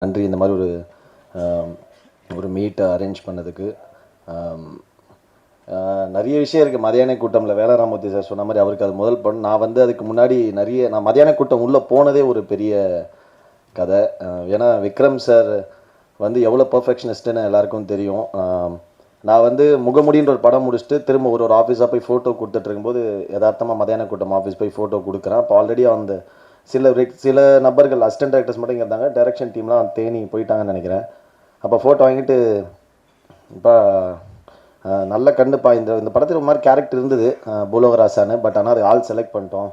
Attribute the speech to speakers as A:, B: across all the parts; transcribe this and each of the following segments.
A: நன்றி இந்த மாதிரி ஒரு மீட்டை அரேஞ்ச் பண்ணதுக்கு. நிறைய விஷயம் இருக்குது. மதியான கூட்டமில் வேலராமூர்த்தி சார் சொன்ன மாதிரி அவருக்கு அது முதல் படம். நான் வந்து அதுக்கு முன்னாடி நான் மதியான கூட்டம் உள்ளே போனதே ஒரு பெரிய கதை. ஏன்னா விக்ரம் சார் வந்து எவ்வளோ பர்ஃபெக்ஷனிஸ்ட்டுன்னு எல்லாருக்கும் தெரியும். நான் வந்து முகமுடின்ற ஒரு படம் முடிச்சுட்டு திரும்ப ஒரு ஆஃபீஸாக போய் ஃபோட்டோ கொடுத்துட்டு இருக்கும்போது யதார்த்தமாக மதியான கூட்டம் ஆஃபீஸ் போய் ஃபோட்டோ கொடுக்குறேன். அப்போ ஆல்ரெடி அந்த சில நபர்கள் அசிஸ்டன்ட் டைரக்டர்ஸ் மட்டும் இங்கே இருந்தாங்க. டைரக்ஷன் டீம்லாம் தேனி போயிட்டாங்கன்னு நினைக்கிறேன். அப்போ ஃபோட்டோ வாங்கிட்டு இப்போ நல்ல கண்டுப்பா இந்த படத்தில் ஒரு மாதிரி கேரக்டர் இருந்தது பூலோகராசான்னு. பட் ஆனால் அது ஆள் செலக்ட் பண்ணிட்டோம்,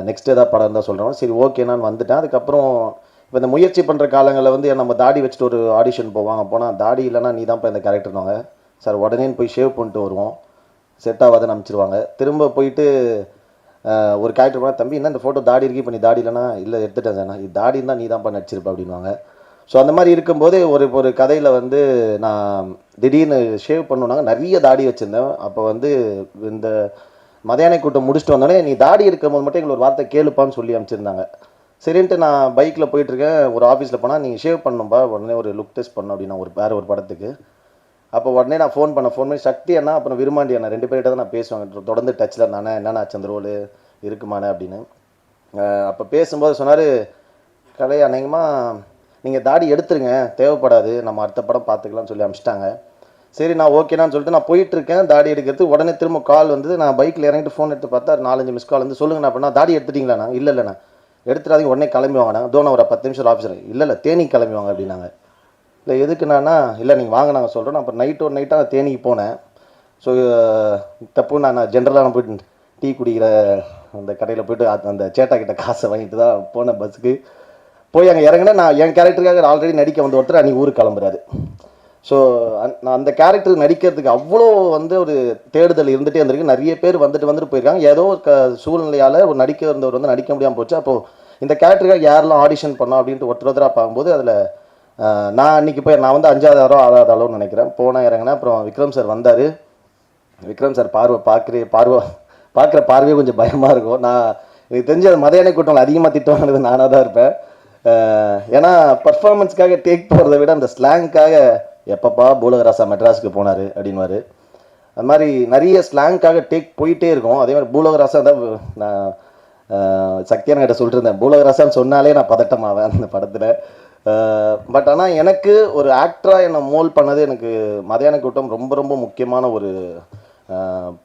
A: நெக்ஸ்ட் ஏதாவது படம் இருந்தால் சொல்கிறோம். சரி ஓகே நான் வந்துட்டேன். அதுக்கப்புறம் இப்போ இந்த முயற்சி பண்ணுற காலங்களில் வந்து நம்ம தாடி வச்சுட்டு ஒரு ஆடிஷன் போவாங்க. போனால் தாடி இல்லைனா நீ தான் இப்போ இந்த கேரக்டர்னாங்க சார். உடனே போய் ஷேவ் பண்ணிட்டு வருவோம், செட் ஆகாதுன்னு அனுப்பிச்சிருவாங்க. திரும்ப போயிட்டு ஒரு கேரக்டர் போனால் தம்பி என்ன இந்த ஃபோட்டோ தாடி இருக்கு, இப்போ நீ தாடி இல்லைனா இல்லை எடுத்துட்டேன் சார், இது தாடி இருந்தால் நீ தான் பண்ண நடிச்சிருப்ப அப்படின்வாங்க. ஸோ அந்த மாதிரி இருக்கும்போது ஒரு கதையில் வந்து நான் திடீர்னு ஷேவ் பண்ணுனாங்க. நிறைய தாடி வச்சுருந்தேன். அப்போ வந்து இந்த மதியான கூட்டம் முடிச்சுட்டு வந்தோடனே நீ தாடி இருக்கும் போது மட்டும் எங்களை ஒரு வார்த்தை கேளுப்பான்னு சொல்லி அனுப்பிச்சிருந்தாங்க. சரின்ட்டு நான் பைக்கில் போயிட்டுருக்கேன். ஒரு ஆஃபீஸில் போனால் நீங்கள் ஷேவ் பண்ணணும்பா, உடனே ஒரு லுக் டெஸ்ட் பண்ணணும் அப்படின்னா வேறு ஒரு படத்துக்கு. அப்போ உடனே நான் ஃபோன் பண்ணி சக்தி அண்ணா அப்புறம் விரும்மாண்டி அண்ணா 2 பேர்கிட்ட தான் நான் பேசுவேன். தொடர்ந்து டச்சில் இருந்தானே என்னண்ணா அந்த ரோல் இருக்குமாண்ணே அப்படின்னு. அப்போ பேசும்போது சொன்னார், கலை அநேகமாக நீங்கள் தாடி எடுத்துருங்க, தேவைப்படாது, நம்ம அடுத்த படம் பார்த்துக்கலாம்னு சொல்லி அனுப்பிச்சிட்டாங்க. சரி நான் ஓகேனான்னு சொல்லிட்டு நான் போயிட்டுருக்கேன் தாடி எடுக்கிறது. உடனே திரும்ப கால் வந்து நான் பைக்கில் இறங்கிட்டு ஃபோன் எடுத்து பார்த்தா 4-5 மிஸ் கால் வந்து சொல்லுங்கண்ணா அப்படின்னா தாடி எடுத்துட்டிங்களாண்ணா. இல்லைண்ணா எடுத்துடாதீங்க, உடனே கிளம்பி வாங்கண்ணா. தோணை ஒரு 10 நிமிஷம் ஆஃபீஸர். இல்லை தேனி கிளம்பி வாங்க அப்படின்னாங்க. இல்லை எதுக்குண்ணா, இல்லை நீங்கள் வாங்க நாங்கள் சொல்கிறோம். அப்புறம் நைட்டாக நான் தேனிக்கு போனேன். ஸோ தப்பு நான் ஜென்ரலாக போய்ட்டு டீ குடிக்கிற அந்த கடையில் போய்ட்டு அந்த சேட்டா கிட்ட காசை வாங்கிட்டு தான் போனேன். பஸ்ஸுக்கு போய் அங்கே இறங்கினேன். நான் என் கேரக்டருக்காக ஆல்ரெடி நடிக்க வந்த ஒருத்தர் அன்றைக்கி ஊருக்கு கிளம்புறாரு. ஸோ நான் அந்த கேரக்டர் நடிக்கிறதுக்கு அவ்வளோ வந்து ஒரு தேடுதல் இருந்துகிட்டே இருந்திருக்கு. நிறைய பேர் வந்துட்டு போயிருக்காங்க. ஏதோ சூழ்நிலையால் ஒரு நடிக்க இருந்தவர் வந்து நடிக்க முடியாமல் போச்சு. அப்போது இந்த கேரக்டருக்காக யாரெல்லாம் ஆடிஷன் பண்ணோம் அப்படின்ட்டு ஒருத்தராக பார்க்கும்போது அதில் நான் அன்றைக்கி போய் நான் வந்து 5வது ஆளோ 6வது ஆளோன்னு நினைக்கிறேன். போனால் இறங்கினேன். அப்புறம் விக்ரம் சார் வந்தார். விக்ரம் சார் பார்க்குற பார்வையே கொஞ்சம் பயமாக இருக்கும். நான் எனக்கு தெரிஞ்ச அது மதியான கூட்டங்கள் அதிகமாக திட்டுவாங்கிறது நானாக தான் இருப்பேன். ஏன்னா பர்ஃபார்மன்ஸ்க்காக டேக் போகிறத விட அந்த ஸ்லாங்க்காக எப்பப்பா பூலோகராசா மெட்ராஸுக்கு போனார் அப்படின்வார். அது மாதிரி நிறைய ஸ்லாங்க்காக டேக் போயிட்டே இருக்கும். அதே மாதிரி பூலோகராசா தான் நான் சக்தியான கிட்ட சொல்லிட்டு இருந்தேன், பூலோகராசான்னு சொன்னாலே நான் பதட்டமாவேன் அந்த படத்தில். பட் ஆனால் எனக்கு ஒரு ஆக்டராக என்னை மோல்ட் பண்ணது எனக்கு மதியான கூட்டம் ரொம்ப ரொம்ப முக்கியமான ஒரு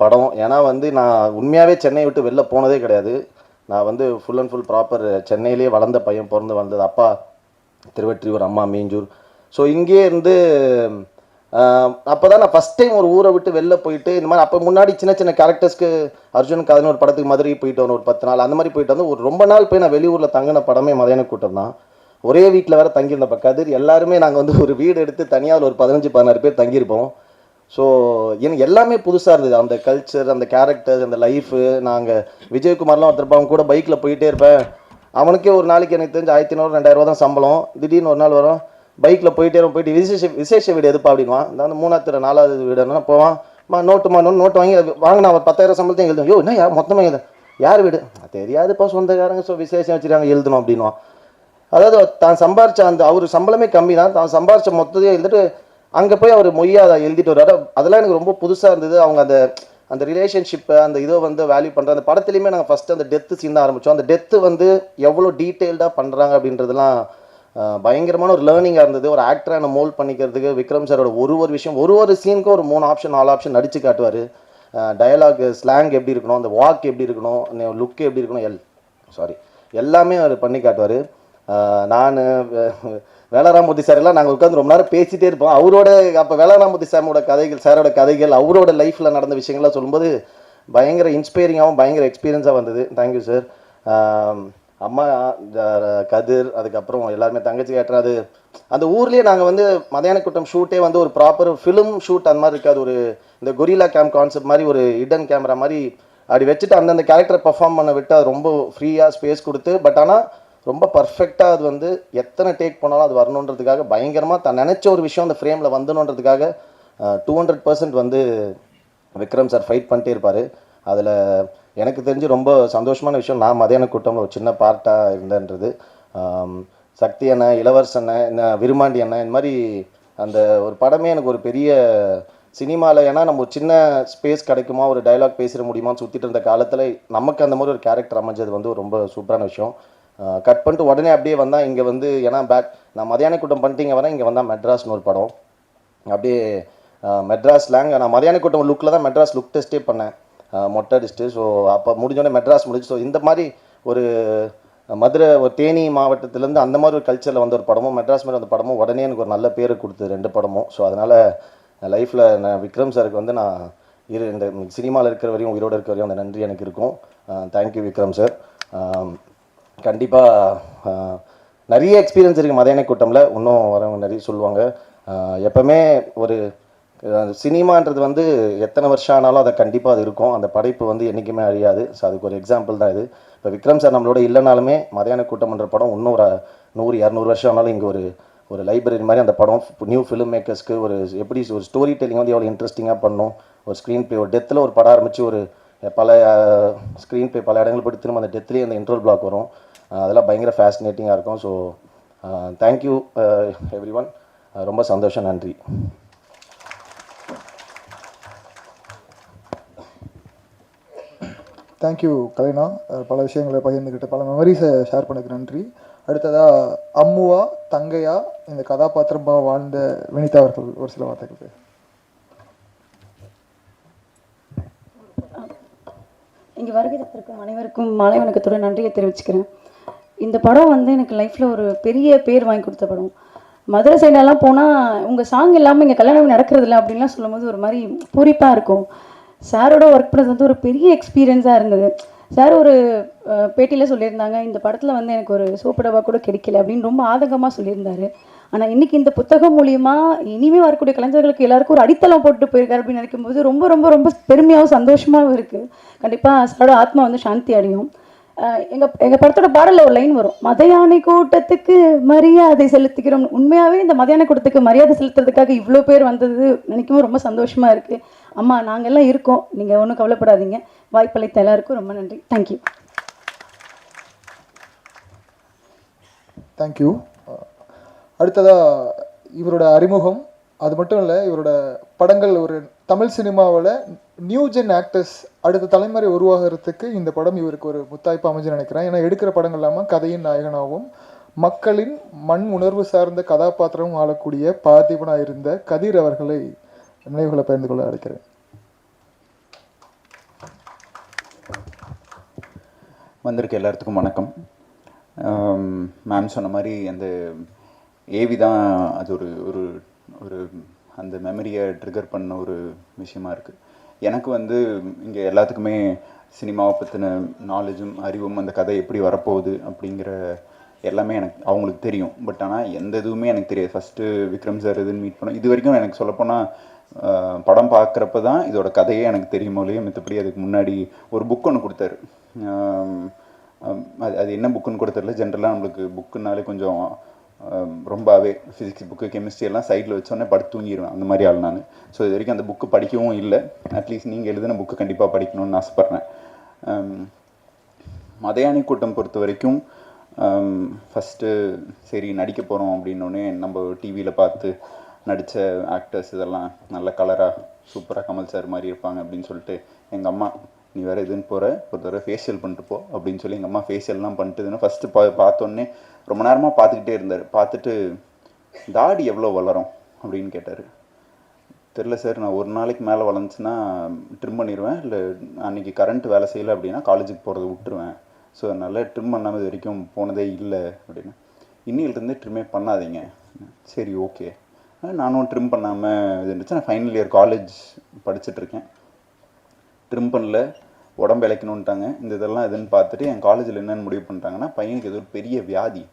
A: படம். ஏன்னா வந்து நான் உண்மையாகவே சென்னையை விட்டு வெளில போனதே கிடையாது. நான் வந்து ஃபுல் அண்ட் ஃபுல் ப்ராப்பர் சென்னையிலே வளர்ந்த பையன், பிறந்து வளர்ந்தது. அப்பா திருவெற்றியூர், அம்மா மீஞ்சூர். ஸோ இங்கே இருந்து அப்போ தான் நான் ஃபஸ்ட் டைம் ஒரு ஊரை விட்டு வெளில போயிட்டு இந்த மாதிரி. அப்போ முன்னாடி சின்ன கேரக்டர்ஸ்க்கு அர்ஜுன் கதன் ஒரு படத்துக்கு மதுரை போயிட்டு ஒரு 10 நாள் அந்த மாதிரி போயிட்டு வந்து ஒரு ரொம்ப நாள் போய் நான் வெளியூரில் தங்கின படமே மதியான கூட்டம் தான். ஒரே வீட்டில் வேறு தங்கியிருந்தப்போ கதிர் எல்லாருமே நாங்கள் வந்து ஒரு வீடு எடுத்து தனியாக ஒரு 15-16 பேர் தங்கியிருப்போம். ஸோ எனக்கு எல்லாமே புதுசாக இருந்தது. அந்த கல்ச்சர், அந்த கேரக்டர்ஸ், அந்த லைஃபு. நாங்கள் விஜயகுமார்லாம் ஒருத்தருப்பா அவன் கூட பைக்கில் போயிட்டே இருப்பேன். அவனுக்கே ஒரு நாளைக்கு எனக்கு தெரிஞ்சு 1500-2000 தான் சம்பளம். திடீர்னு ஒரு நாள் வரும், பைக்கில் போயிட்டு விசேஷ வீடு எதுப்பா அப்படின்வான். அந்த 3வது 4வது வீடுன்னா போவான். நோட்டு வாங்கி வாங்கினா ஒரு 10,000 சம்பளத்தையும் எழுதும். யோ என்ன மொத்தமாக எழுத யார் வீடு தெரியாதுப்பா, சொந்தக்காரங்க, ஸோ விசேஷம் வச்சுருக்காங்க எழுதணும் அப்படின்வான். அதாவது தான் சம்பாரிச்ச அவர் சம்பளமே கம்மி தான், தான் சம்பாரிச்ச மொத்தத்தையும் எழுதிட்டு அங்கே போய் அவர் மொய்யா அதை எழுதிட்டு வர்றாரு. அதெல்லாம் எனக்கு ரொம்ப புதுசாக இருந்தது. அவங்க அந்த ரிலேஷன்ஷிப்பை அந்த இதை வந்து வேல்யூ பண்ணுற அந்த படத்துலையுமே நாங்கள் ஃபஸ்ட்டு அந்த டெத்து சீன் தான் ஆரம்பித்தோம். அந்த டெத்து வந்து எவ்வளோ டீட்டெயில்டாக பண்ணுறாங்க அப்படின்றதுலாம் பயங்கரமான ஒரு லேர்னிங்காக இருந்தது. ஒரு ஆக்டராக என்னை மோல்ட் பண்ணிக்கிறதுக்கு விக்ரம் சாரோட ஒரு விஷயம், ஒரு சீனுக்கும் ஒரு 3 ஆப்ஷன் 4 ஆப்ஷன் நடித்து காட்டுவார். டயலாக், ஸ்லாங் எப்படி இருக்கணும், அந்த வாக் எப்படி இருக்கணும், லுக் எப்படி இருக்கணும், எல்லாமே அவர் பண்ணி காட்டுவார். நான் வேலராமூர்த்தி சார் எல்லாம் நாங்கள் உட்காந்து ரொம்ப நேரம் பேசிகிட்டே இருப்போம். அவரோட அப்போ வேலராமூர்த்தி சாரோட கதைகள் அவரோட லைஃப்பில் நடந்த விஷயங்கள்லாம் சொல்லும்போது பயங்கர இன்ஸ்பைரிங்காகவும் பயங்கர எக்ஸ்பீரியன்ஸாக வந்தது. Thank you sir. அம்மா கதிர், அதுக்கப்புறம் எல்லாருமே தங்கச்சி கேட்டுறாது. அந்த ஊர்லேயே நாங்கள் வந்து மதியான கூட்டம் ஷூட்டே வந்து ஒரு ப்ராப்பர் ஃபிலிம் ஷூட் அந்த மாதிரி இருக்காது. ஒரு இந்த கொரில்லா கேம் கான்செப்ட் மாதிரி ஒரு ஹிடன் கேமரா மாதிரி அப்படி வச்சுட்டு அந்தந்த கேரக்டரை பர்ஃபார்ம் பண்ண விட்டு அது ரொம்ப ஃப்ரீயாக ஸ்பேஸ் கொடுத்து, பட் ஆனால் ரொம்ப பர்ஃபெக்டாக அது வந்து எத்தனை டேக் பண்ணாலும் அது வரணுன்றதுக்காக பயங்கரமாக தான் நினச்ச ஒரு விஷயம் அந்த ஃப்ரேமில் வந்துணுன்றதுக்காக 200% வந்து விக்ரம் சார் ஃபைட் பண்ணிட்டே இருப்பார். அதில் எனக்கு தெரிஞ்சு ரொம்ப சந்தோஷமான விஷயம் நான் மதியான கூட்டமில் ஒரு சின்ன பார்ட்டாக இருந்தேன்றது. சக்தி அண்ணன், இளவரசண்ணன், இந்த விருமாண்டி அண்ணன், இந்த மாதிரி அந்த ஒரு படமே எனக்கு ஒரு பெரிய சினிமாவில், ஏன்னா நம்ம ஒரு சின்ன ஸ்பேஸ் கிடைக்குமா, ஒரு டைலாக் பேசிட முடியுமான்னு சுற்றிட்டு இருந்த காலத்தில் நமக்கு அந்த மாதிரி ஒரு கேரக்டர் அமைஞ்சது வந்து ஒரு ரொம்ப சூப்பரான விஷயம். கட் பண்ணிட்டு உடனே அப்படியே வந்தால் இங்கே வந்து, ஏன்னா நான் மதியான கூட்டம் பண்ணிட்டு இங்கே வரேன், இங்கே வந்தால் மெட்ராஸ்னு ஒரு படம், அப்படியே மெட்ராஸ் ஸ்லாங். நான் மதியான கூட்டம் லுக்கில் தான் மெட்ராஸ் லுக் டெஸ்ட்டே பண்ணேன், மொட்டை அடிச்சுட்டு. ஸோ அப்போ முடிஞ்சோடனே மெட்ராஸ் முடிச்சு. ஸோ இந்த மாதிரி ஒரு மதுரை, ஒரு தேனி மாவட்டத்திலேருந்து அந்த மாதிரி ஒரு கல்ச்சரில் வந்த ஒரு படமும், மெட்ராஸ் மாதிரி அந்த படமும் உடனே எனக்கு ஒரு நல்ல பேர் கொடுத்து 2 படமும். ஸோ அதனால் லைஃப்பில் நான் விக்ரம் சாருக்கு வந்து நான் இந்த சினிமாவில் இருக்கிற வரையும், உயிரோடு இருக்கிற வரையும் அந்த நன்றி எனக்கு இருக்கும். Thank you Vikram sir. கண்டிப்பாக நிறைய எக்ஸ்பீரியன்ஸ் இருக்குது மதியான கூட்டமில், இன்னும் வரவங்க நிறைய சொல்லுவாங்க. எப்போவுமே ஒரு சினிமான்றது வந்து எத்தனை வருஷம் ஆனாலும் அதை கண்டிப்பாக அது இருக்கும், அந்த படைப்பு வந்து என்றைக்குமே அழியாது. ஸோ அதுக்கு ஒரு எக்ஸாம்பிள் தான் இது. இப்போ விக்ரம் சார் நம்மளோட இல்லைனாலுமே மதியான கூட்டம்ன்ற படம் இன்னும் ஒரு 100-200 வருஷம் ஆனாலும் இங்கே ஒரு லைப்ரரி மாதிரி அந்த படம் நியூ ஃபிலிம் மேக்கர்ஸ்க்கு ஒரு எப்படி ஒரு ஸ்டோரி டெல்லிங் வந்து எவ்வளோ இன்ட்ரெஸ்டிங்காக பண்ணும், ஒரு ஸ்க்ரீன் ப்ளே, ஒரு டெத்தில் ஒரு படம் ஆரம்பித்து ஒரு பல ஸ்க்ரீன் ப்ளே பல இடங்கள் போய்ட்டு திரும்ப அந்த டெத்லேயே அந்த இன்ட்ரோல் பிளாக் வரும், அதெல்லாம் பயங்கர ஃபேசினேட்டிங்காக இருக்கும். ஸோ தேங்க்யூ எவ்ரி ஒன், ரொம்ப சந்தோஷம், நன்றி.
B: தேங்க்யூ கலைனா, பல விஷயங்களை பகிர்ந்துக்கிட்டு பல மெமரிஸை ஷேர் பண்ணதுக்கு நன்றி. அடுத்ததாக அம்முவா தங்கையா இந்த கதாபாத்திரமாக வாழ்ந்த வினிதா அவர்கள் ஒரு சில வார்த்தைகள்.
C: இங்கே வருகை தந்திருக்கும் அனைவருக்கும் மாலை வணக்கத்தோட நன்றியை தெரிவிச்சுக்கிறேன். இந்த படம் வந்து எனக்கு லைஃப்பில் ஒரு பெரிய பேர் வாங்கி கொடுத்த படம். மதுரை சைடெல்லாம் போனால் உங்கள் சாங் இல்லாமல் இங்கே கல்யாணம் நடக்கிறதில்ல அப்படின்லாம் சொல்லும்போது ஒரு மாதிரி பூரிப்பாக இருக்கும். சாரோட ஒர்க் பண்ணது வந்து ஒரு பெரிய எக்ஸ்பீரியன்ஸாக இருந்தது. சார் ஒரு பேட்டியில் சொல்லியிருந்தாங்க, இந்த படத்தில் வந்து எனக்கு ஒரு சோப்படவா கூட கிடைக்கல அப்படின்னு ரொம்ப ஆதங்கமாக சொல்லியிருந்தாரு. ஆனால் இன்றைக்கி இந்த புத்தகம் மூலிமா இனிமேல் வரக்கூடிய கலைஞர்களுக்கு எல்லாருக்கும் ஒரு அடித்தளம் போட்டு போயிருக்காரு அப்படின்னு நினைக்கும்போது ரொம்ப ரொம்ப ரொம்ப பெருமையாகவும் சந்தோஷமாகவும் இருக்குது. கண்டிப்பாக சாரோட ஆத்மா வந்து சாந்தி அடையும். எங்கள் படத்தோட பாடலில் ஒரு லைன் வரும், மதியான கூட்டத்துக்கு மரியாதை செலுத்துகிறோம். உண்மையாகவே இந்த மதியான கூட்டத்துக்கு மரியாதை செலுத்துறதுக்காக இவ்வளோ பேர் வந்தது நினைக்கவும் ரொம்ப சந்தோஷமாக இருக்குது. அம்மா நாங்கள் எல்லாம் இருக்கோம், நீங்கள் ஒன்றும் கவலைப்படாதீங்க. வாய்ப்பளித்த எல்லாருக்கும் ரொம்ப நன்றி. தேங்க்யூ.
B: தேங்க்யூ. அடுத்ததாக இவரோட அறிமுகம், அது மட்டும் இல்லை, இவரோட படங்கள் ஒரு தமிழ் சினிமாவில் நியூ ஜென் ஆக்டர்ஸ் அடுத்த தலைமுறை உருவாகிறதுக்கு இந்த படம் இவருக்கு ஒரு முத்தாய்ப்பு அமைஞ்சு நினைக்கிறேன். ஏன்னா எடுக்கிற படங்கள் இல்லாமல் கதையின் நாயகனாகவும் மக்களின் மண் உணர்வு சார்ந்த கதாபாத்திரமும் ஆளக்கூடிய பார்த்திபனாக இருந்த கதிர் அவர்களை நினைவுகளை பகிர்ந்து கொள்ள அழைக்கிறேன்.
D: வந்திருக்க எல்லாத்துக்கும் வணக்கம். மேம் சொன்ன மாதிரி அந்த ஏவி தான் அது ஒரு ஒரு ஒரு அந்த மெமரியை ட்ரிகர் பண்ண ஒரு விஷயமா இருக்குது. எனக்கு வந்து இங்கே எல்லாத்துக்குமே சினிமாவை பற்றின நாலேஜும் அறிவும் அந்த கதை எப்படி வரப்போகுது அப்படிங்கிற எல்லாமே எனக்கு அவங்களுக்கு தெரியும். பட் ஆனால் எந்த இதுவுமே எனக்கு தெரியாது. ஃபஸ்ட்டு விக்ரம் சார் இதுன்னு மீட் பண்ணோம். இது வரைக்கும் எனக்கு சொல்லப்போனால் படம் பார்க்குறப்ப தான் இதோட கதையே எனக்கு தெரியுமோ இல்லையே, மற்றபடி அதுக்கு முன்னாடி ஒரு புக் ஒன்று கொடுத்தாரு. அது என்ன புக்குன்னு கூட தெரியல. ஜென்ரலாக நம்மளுக்கு புக்குனாலே கொஞ்சம் ரொம்பவே ஃபிசிக்ஸ் புக்கு கெமிஸ்ட்ரி எல்லாம் சைடில் வச்சோன்னே படுத்து தூங்கிடுவேன், அந்த மாதிரி ஆள் நான். ஸோ இது வரைக்கும் அந்த புக்கு படிக்கவும் இல்லை. அட்லீஸ்ட் நீங்கள் எழுதின புக்கு கண்டிப்பாக படிக்கணும்னு ஆசைப்பட்றேன். மதியான கூட்டம் பொறுத்த வரைக்கும் ஃபஸ்ட்டு சரி நடிக்க போகிறோம் அப்படின்னோடனே நம்ம டிவியில் பார்த்து நடித்த ஆக்டர்ஸ் இதெல்லாம் நல்ல கலராக சூப்பராக கமல் சார் மாதிரி இருப்பாங்க அப்படின்னு சொல்லிட்டு எங்கள் அம்மா, நீ வேறு இதுன்னு போகிற, ஒரு தடவை ஃபேஷியல் பண்ணிட்டு போ அப்படின்னு சொல்லி எங்கள் அம்மா ஃபேஷியல்லாம் பண்ணிட்டுதுன்னு ஃபஸ்ட்டு பார்த்தோன்னே ரொம்ப நேரமாக பார்த்துக்கிட்டே இருந்தார். பார்த்துட்டு தாடி எவ்வளோ வளரும் அப்படின்னு கேட்டார். தெரில சார், நான் ஒரு நாளைக்கு மேலே வளர்ந்துச்சுன்னா ட்ரிம் பண்ணிடுவேன், இல்லை அன்றைக்கி கரண்ட் வேலை செய்யலை அப்படின்னா காலேஜுக்கு போகிறத விட்டுருவேன். ஸோ அதனால் ட்ரிம் பண்ணாமல் இது வரைக்கும் போனதே இல்லை அப்படின்னு. இன்னிலிருந்தே ட்ரிம்மே பண்ணாதீங்க. சரி ஓகே. நானும் ட்ரிம் பண்ணாமல் இது இருந்துச்சு. நான் ஃபைனல் இயர் காலேஜ் படிச்சுட்ருக்கேன். ட்ரிம் பண்ணல, உடம்பு இழைக்கணுன்ட்டாங்க. இந்த இதெல்லாம் எதுன்னு பார்த்துட்டு என் காலேஜில் என்னென்னு முடிவு பண்ணிட்டாங்கன்னா, பையனுக்கு ஏதோ ஒரு பெரிய வியாதி,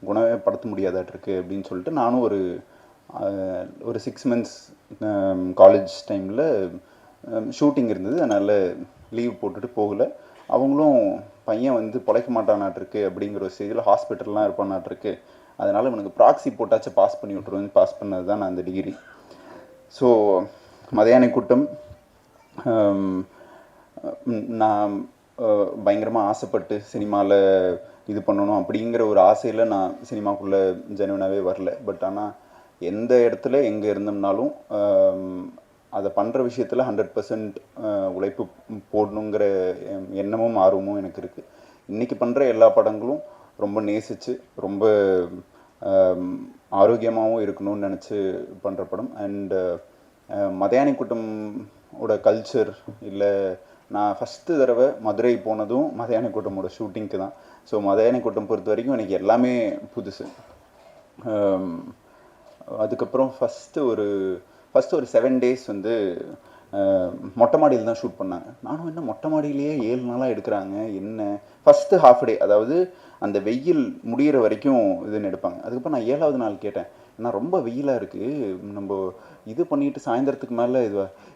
D: குணமே படுத்த முடியாதாட்டிருக்கு அப்படின்னு சொல்லிட்டு நானும் ஒரு 6 months காலேஜ் டைமில் ஷூட்டிங் இருந்தது, அதனால் லீவ் போட்டுட்டு போகலை. அவங்களும் பையன் வந்து பிழைக்க மாட்டானாட்டிருக்கு அப்படிங்கிற ஒரு ஸ்டேஜில் ஹாஸ்பிட்டல்லாம் இருப்பானாட்டிருக்கு, அதனால் இவனுக்கு ப்ராக்சி போட்டாச்சும் பாஸ் பண்ணி விட்ருவேன். பாஸ் பண்ணது தான் நான் அந்த டிகிரி. ஸோ மதியான கூட்டம் நான் பயங்கரமாக ஆசைப்பட்டு சினிமாவில் இது பண்ணணும் அப்படிங்கிற ஒரு ஆசையில் நான் சினிமாக்குள்ளே ஜெனுவனாகவே வரல. பட் ஆனால் எந்த இடத்துல எங்கே இருந்தோம்னாலும் அதை பண்ணுற விஷயத்தில் 100% உழைப்பு போடணுங்கிற எண்ணமும் ஆர்வமும் எனக்கு இருக்குது. இன்றைக்கி பண்ணுற எல்லா படங்களும் ரொம்ப நேசித்து ரொம்ப ஆரோக்கியமாகவும் இருக்கணும்னு நினச்சி பண்ணுற படம். அண்டு மதியானை கூட்டமோட கல்ச்சர் இல்லை, நான் ஃபஸ்ட்டு தடவை மதுரை போனதும் மதியானை கூட்டமோட ஷூட்டிங்க்கு தான். ஸோ மதியானை கூட்டம் பொறுத்த வரைக்கும் எனக்கு எல்லாமே புதுசு. அதுக்கப்புறம் ஃபஸ்ட்டு ஒரு 7 days வந்து மொட்டை மாடியில் தான் ஷூட் பண்ணாங்க. நானும் என்ன மொட்டை மாடியிலேயே 7 நாளாக எடுக்கிறாங்க என்ன, ஃபஸ்ட்டு ஹாஃப் டே அதாவது அந்த வெயில் முடிகிற வரைக்கும் இதுன்னு எடுப்பாங்க. அதுக்கப்புறம் நான் 7வது நாள் கேட்டேன், ஏன்னா ரொம்ப வெயிலாக இருக்குது, நம்ம இது பண்ணிவிட்டு சாயந்தரத்துக்கு மேலே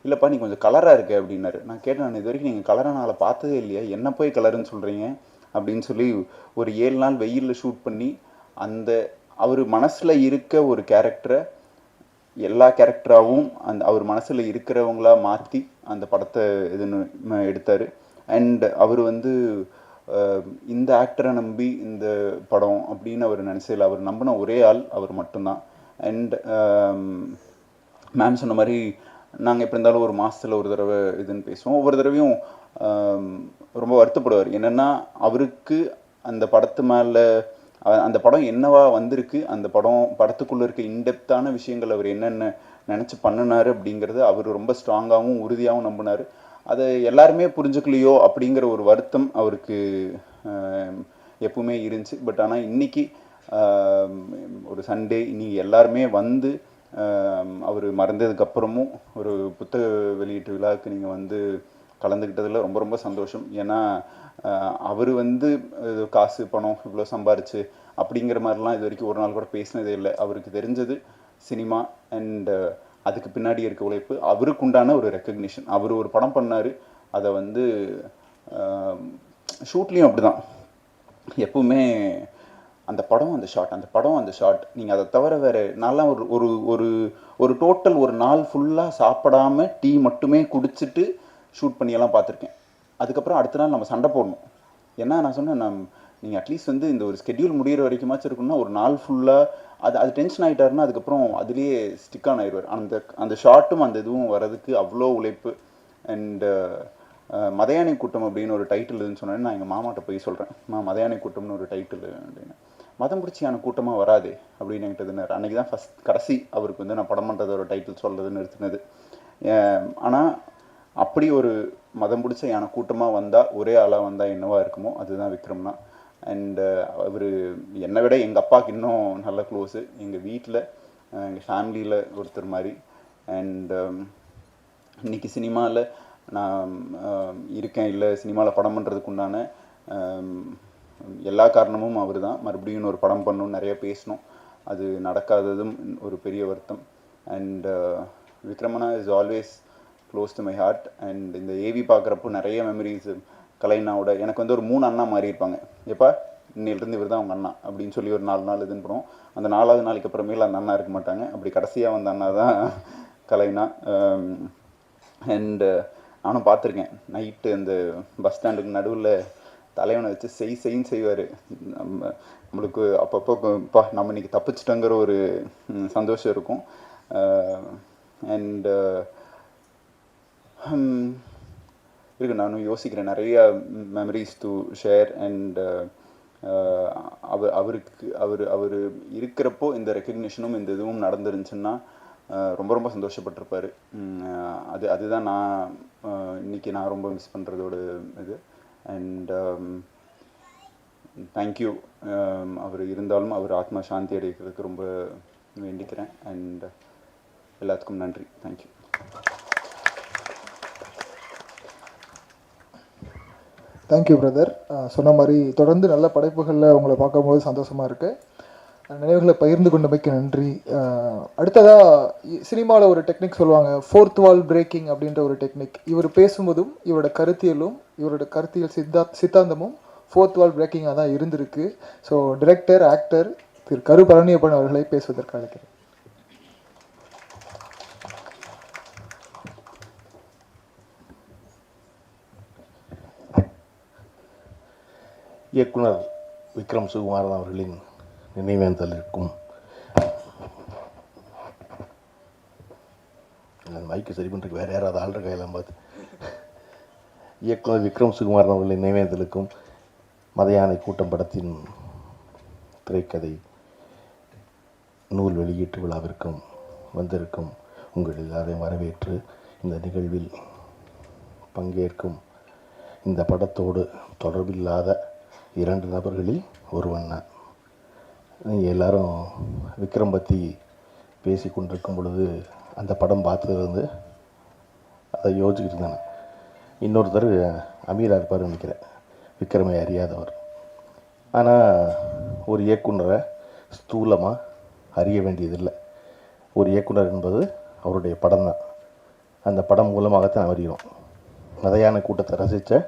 D: இல்லைப்பா நீ கொஞ்சம் கலராக இருக்கு அப்படின்னாரு. நான் கேட்டேன், நான் இது வரைக்கும் நீங்கள் கலராக நாளை பார்த்ததே இல்லையா, என்ன போய் கலருன்னு சொல்கிறீங்க அப்படின்னு சொல்லி ஒரு 7 நாள் வெயிலில் ஷூட் பண்ணி அந்த அவர் மனசில் இருக்க ஒரு கேரக்டரை எல்லா கேரக்டராகவும் அவர் மனசில் இருக்கிறவங்களா மாற்றி அந்த படத்தை இதுன்னு எடுத்தார். அண்ட் அவர் வந்து இந்த ஆக்டரை நம்பி இந்த படம் அப்படின்னு அவர் நினச்சதில்ல. அவர் நம்பின ஒரே ஆள் அவர் மட்டும்தான். அண்ட் மேம் சொன்ன மாதிரி நாங்கள் எப்படி இருந்தாலும் ஒரு மாதத்தில் ஒரு தடவை இதுன்னு பேசுவோம். ஒவ்வொரு தடவையும் ரொம்ப வருத்தப்படுவார். என்னென்னா அவருக்கு அந்த படத்து மேலே அந்த படம் என்னவா வந்திருக்கு, அந்த படத்துக்குள்ளே இருக்க இன்டெப்த்தான விஷயங்கள் அவர் என்னென்ன நினச்சி பண்ணினார் அப்படிங்கிறது அவர் ரொம்ப ஸ்ட்ராங்காகவும் உறுதியாகவும் நம்பினார். அதை எல்லாருமே புரிஞ்சுக்கலையோ அப்படிங்கிற ஒரு வருத்தம் அவருக்கு எப்பவுமே இருந்துச்சு. பட் ஆனால் இன்றைக்கி ஒரு சண்டே இன்னைக்கு எல்லாருமே வந்து அவர் மறந்ததுக்கப்புறமும் ஒரு புத்தக வெளியீட்டு விழாவுக்கு நீங்கள் வந்து கலந்துக்கிட்டதில் ரொம்ப ரொம்ப சந்தோஷம். ஏன்னா அவர் வந்து காசு பணம் இவ்வளோ சம்பாரிச்சு அப்படிங்கிற மாதிரிலாம் இது வரைக்கும் ஒரு நாள் கூட பேசினதே இல்லை. அவருக்கு தெரிஞ்சது சினிமா அண்ட் அதுக்கு பின்னாடி இருக்க உழைப்பு, அவருக்கு உண்டான ஒரு ரெக்கக்னிஷன். அவர் ஒரு படம் பண்ணார், அதை வந்து ஷூட்லேயும் அப்படி தான் எப்பவுமே அந்த படம் அந்த ஷாட் நீங்கள் அதை தவிர வேறு நான்லாம் ஒரு ஒரு ஒரு டோட்டல் ஒரு நாள் ஃபுல்லாக சாப்பிடாமல் டீ மட்டுமே குடிச்சிட்டு ஷூட் பண்ணியெல்லாம் பார்த்துருக்கேன். அதுக்கப்புறம் அடுத்த நாள் நம்ம சண்டை போடணும். ஏன்னா நான் சொன்னேன், நீங்கள் அட்லீஸ்ட் வந்து இந்த ஒரு ஸ்கெட்யூல் முடிகிற வரைக்குமாச்சும் இருக்குன்னா ஒரு நாள் ஃபுல்லாக அது டென்ஷன் ஆகிட்டாருன்னா அதுக்கப்புறம் அதுலேயே ஸ்டிக் ஆன் ஆயிடுவார். அந்த ஷார்ட்டும் அந்த இதுவும் வர்றதுக்கு அவ்வளோ உழைப்பு. அண்டு மதியானை கூட்டம் அப்படின்னு ஒரு டைட்டில் இதுன்னு சொன்னேன். நான் எங்கள் மாமாட்ட போய் சொல்கிறேன், மதியானை கூட்டம்னு ஒரு டைட்டில் அப்படின்னு. மதம் பிடிச்சியான கூட்டமாக வராது அப்படின்னு என்கிட்ட இருந்தார். அன்றைக்கி தான் கடைசி அவருக்கு வந்து நான் படம் பண்ணுறது ஒரு டைட்டில் சொல்கிறதுன்னு நிறுத்தினது. ஆனால் அப்படி ஒரு மதம் பிடிச்ச யானை கூட்டமாக வந்தால் ஒரே ஆளாக வந்தால் என்னவா இருக்குமோ அதுதான் விக்ரம்னா. அண்டு அவர் என்னை விட எங்கள் அப்பாவுக்கு இன்னும் நல்ல க்ளோஸு, எங்கள் வீட்டில் எங்கள் ஃபேமிலியில் ஒருத்தர் மாதிரி. அண்டு இன்றைக்கி சினிமாவில் நான் இருக்கேன், இல்லை சினிமாவில் படம் பண்ணுறதுக்கு உண்டான எல்லா காரணமும் அவர் தான். மறுபடியும் ஒரு படம் பண்ணணும், நிறைய பேசணும், அது நடக்காததும் ஒரு பெரிய வருத்தம். அண்ட் விக்ரமனா is always close to my heart. And இந்த ஏவி பார்க்குறப்போ நிறைய மெமரிஸ். கலைனாவோட எனக்கு வந்து ஒரு 3 அண்ணா மாதிரி இருப்பாங்க. எப்போ இன்னிலிருந்து இவர் தான் அவங்க அண்ணா அப்படின்னு சொல்லி ஒரு 4 நாள் இதுன்னு போகிறோம். அந்த 4வது நாளைக்கு அப்புறமேல அந்த அண்ணா இருக்க மாட்டாங்க. அப்படி கடைசியாக வந்த அண்ணா தான் கலைனா. அண்டு நானும் பார்த்துருக்கேன், நைட்டு அந்த பஸ் ஸ்டாண்டுக்கு நடுவில் தலைவனை வச்சு செய்ன்னு செய்வார். நம்மளுக்கு அப்பப்போ நம்ம இன்றைக்கி தப்பிச்சிட்டோங்கிற ஒரு சந்தோஷம் இருக்கும். அண்டு இருக்கு, நானும் யோசிக்கிறேன், நிறையா மெமரிஸ் டு ஷேர். அண்ட் அவர் இருக்கிறப்போ இந்த ரெக்கக்னிஷனும் இந்த இதுவும் நடந்துருந்துச்சுன்னா ரொம்ப ரொம்ப சந்தோஷப்பட்டிருப்பார். அதுதான் நான் இன்றைக்கி நான் ரொம்ப மிஸ் பண்ணுறதோட இது. And thank you. அவர் இருந்தாலும் அவர் ஆத்மா சாந்தி அடைக்கிறதுக்கு ரொம்ப வேண்டிக்கிறேன். அண்ட் எல்லாத்துக்கும் நன்றி. தேங்க்யூ.
B: Thank you brother. சொன்ன மாதிரி தொடர்ந்து நல்ல படைப்புகளில் உங்களை பார்க்கும்போது சந்தோஷமாக இருக்குது. நினைவுகளை பகிர்ந்து கொண்டமைக்கு நன்றி. அடுத்ததாக சினிமாவில் ஒரு டெக்னிக் சொல்லுவாங்க, 4th wall பிரேக்கிங் அப்படின்ற ஒரு டெக்னிக். இவர் பேசும்போதும் இவரோட கருத்தியல் சித்தாந்தமும் 4th wall பிரேக்கிங்காக தான் இருந்திருக்கு. ஸோ டிரெக்டர் ஆக்டர் திரு கரு பழனியப்பன் அவர்களை பேசுவதற்கு அழைக்கிறேன்.
E: இயக்குனர் விக்ரம் சுகுமாரன் அவர்களின் நினைவேந்தலிற்கும் மைக்கு சரி பண்ணுறதுக்கு வேறு யாராவது ஆள்ற கையெல்லாம் பார்த்து இயக்குனர் விக்ரம் சுகுமாரன் அவர்களின் நினைவேந்தலுக்கும் மத யானை கூட்டம் படத்தின் திரைக்கதை நூல் வெளியீட்டு விழாவிற்கும் வந்திருக்கும் உங்கள் எல்லாரையும் வரவேற்று இந்த நிகழ்வில் பங்கேற்கும் இந்த படத்தோடு தொடர்பில்லாத 2 நபர்களில் ஒருவன் நான். நீங்கள் எல்லாரும் விக்ரம் பற்றி பேசி கொண்டிருக்கும் பொழுது அந்த படம் பார்த்தது வந்து அதை யோசிச்சுக்கிட்டு இருந்தேன். இன்னொருத்தர் அமீரா இருப்பார் நினைக்கிறேன், விக்ரமை அறியாதவர். ஆனால் ஒரு இயக்குனரை ஸ்தூலமாக அறிய வேண்டியதில்லை. ஒரு இயக்குனர் என்பது அவருடைய படம் தான். அந்த படம் மூலமாகத்தான் அறிகிறோம். மதையான கூட்டத்தை ரசித்த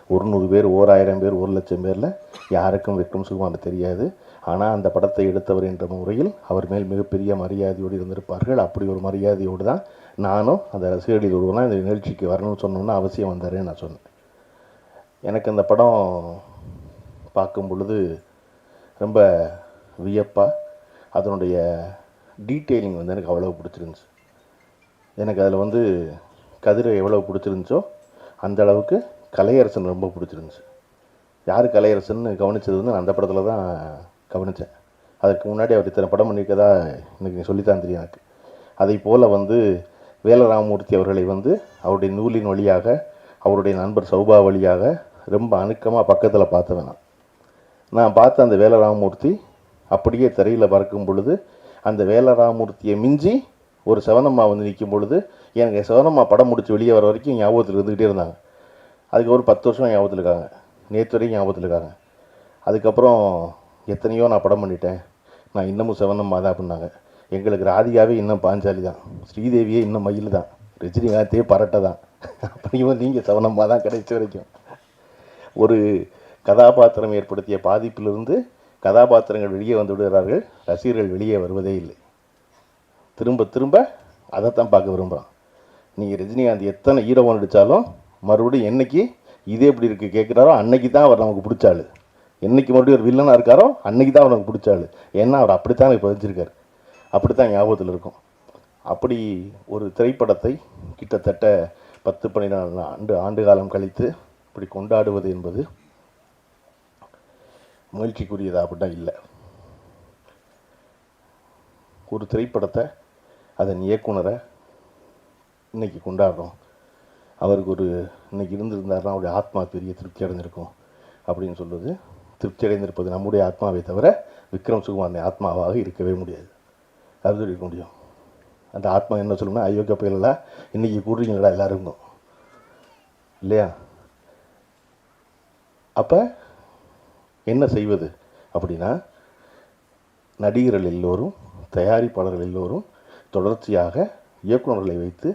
E: 100 பேர், 1000 பேர், 1,00,000 பேரில் யாருக்கும் விக்ரம் சுகுமாரன் தெரியாது. ஆனால் அந்த படத்தை எடுத்தவர் என்ற முறையில் அவர் மேல் மிகப்பெரிய மரியாதையோடு இருந்திருப்பார்கள். அப்படி ஒரு மரியாதையோடு தான் நானும் அந்த ரசிகர்களில் ஒருவனா இந்த நிகழ்ச்சிக்கு வரணும்னு சொன்னோன்னா அவசியம் வந்தாருன்னு நான் சொன்னேன். எனக்கு அந்த படம் பார்க்கும் பொழுது ரொம்ப வியப்பாக அதனுடைய டீட்டெயிலிங் வந்து எனக்கு அவ்வளோ பிடிச்சிருந்துச்சு. எனக்கு அதில் வந்து கதிரை எவ்வளோ பிடிச்சிருந்துச்சோ அந்த அளவுக்கு கலையரசன் ரொம்ப பிடிச்சிருந்துச்சு. யார் கலையரசன் கவனித்தது வந்து நான் அந்த படத்தில் தான் கவனித்தேன். அதுக்கு முன்னாடி அவர் இத்தனை படம் பண்ணியிருக்கதா எனக்கு சொல்லித்தான் தெரியும் எனக்கு. அதை போல் வந்து வேலராமமூர்த்தி அவர்களை வந்து அவருடைய நூலின் வழியாக, அவருடைய நண்பர் சௌபா வழியாக ரொம்ப அணுக்கமாக பக்கத்தில் பார்த்தவன் நான் பார்த்த அந்த வேலராமமூர்த்தி அப்படியே திரையில் பார்க்கும் பொழுது அந்த வேலராமமூர்த்தியை மிஞ்சி ஒரு சிவனம்மா வந்து நிற்கும் பொழுது எனக்கு சிவனம்மா படம் முடித்து வெளியே வர வரைக்கும் ஞாபகத்தில் இருந்துக்கிட்டே இருந்தாங்க. அதுக்கு ஒரு 10 வருஷம் ஞாபகத்தில் இருக்காங்க, நேற்று வரைக்கும் ஞாபகத்தில் இருக்காங்க. அதுக்கப்புறம் எத்தனையோ நான் படம் பண்ணிட்டேன், நான் இன்னமும் சிவனம்மா தான் அப்படின்னாங்க. எங்களுக்கு ராதிகாவே இன்னும் பாஞ்சாலி தான், ஸ்ரீதேவியே இன்னும் மயில் தான், ரஜினிகாந்தே பரட்டை தான், அப்படியும் நீங்கள் சிவனம்மா தான் கடைசி வரைக்கும். ஒரு கதாபாத்திரம் ஏற்படுத்திய பாதிப்பிலிருந்து கதாபாத்திரங்கள் வெளியே வந்து விடுகிறார்கள், ரசிகர்கள் வெளியே வருவதே இல்லை. திரும்ப திரும்ப அதைத்தான் பார்க்க விரும்புகிறான். நீங்கள் ரஜினிகாந்த் எத்தனை ஹீரோவான் நடித்தாலும் மறுபடியும் என்னைக்கு இதே எப்படி இருக்குது கேட்குறாரோ அன்னைக்கு தான் அவர் நமக்கு பிடிச்சாள். என்றைக்கு மறுபடியும் ஒரு வில்லனாக இருக்காரோ அன்னைக்கு தான் அவர் நமக்கு பிடிச்சாள். ஏன்னா அவர் அப்படித்தான் இப்போ பதிச்சிருக்கார், அப்படித்தான் ஞாபகத்தில் இருக்கும். அப்படி ஒரு திரைப்படத்தை கிட்டத்தட்ட 10-12 ஆண்டு காலம் கழித்து இப்படி கொண்டாடுவது என்பது முயற்சிக்குரியதா அப்படின்னா இல்லை. ஒரு திரைப்படத்தை அதன் இயக்குனரை இன்றைக்கி கொண்டாடுறோம். அவருக்கு ஒரு இன்றைக்கி இருந்திருந்தாருன்னா அவருடைய ஆத்மா பெரிய திருப்தி அடைஞ்சிருக்கும் அப்படின்னு சொல்வது. திருப்தி அடைந்திருப்பது நம்முடைய ஆத்மாவை தவிர விக்ரம் சுகுமாரன் ஆத்மாவாக இருக்கவே முடியாது. அது இருக்க முடியும். அந்த ஆத்மா என்ன சொல்லணும்னா, அயோக்கிய பயிலெல்லாம் இன்றைக்கி கூடுறீங்களா எல்லாருக்கும் இல்லையா? அப்போ என்ன செய்வது அப்படின்னா, நடிகர்கள் எல்லோரும், தயாரிப்பாளர்கள் எல்லோரும் தொடர்ச்சியாக இயக்குநர்களை வைத்து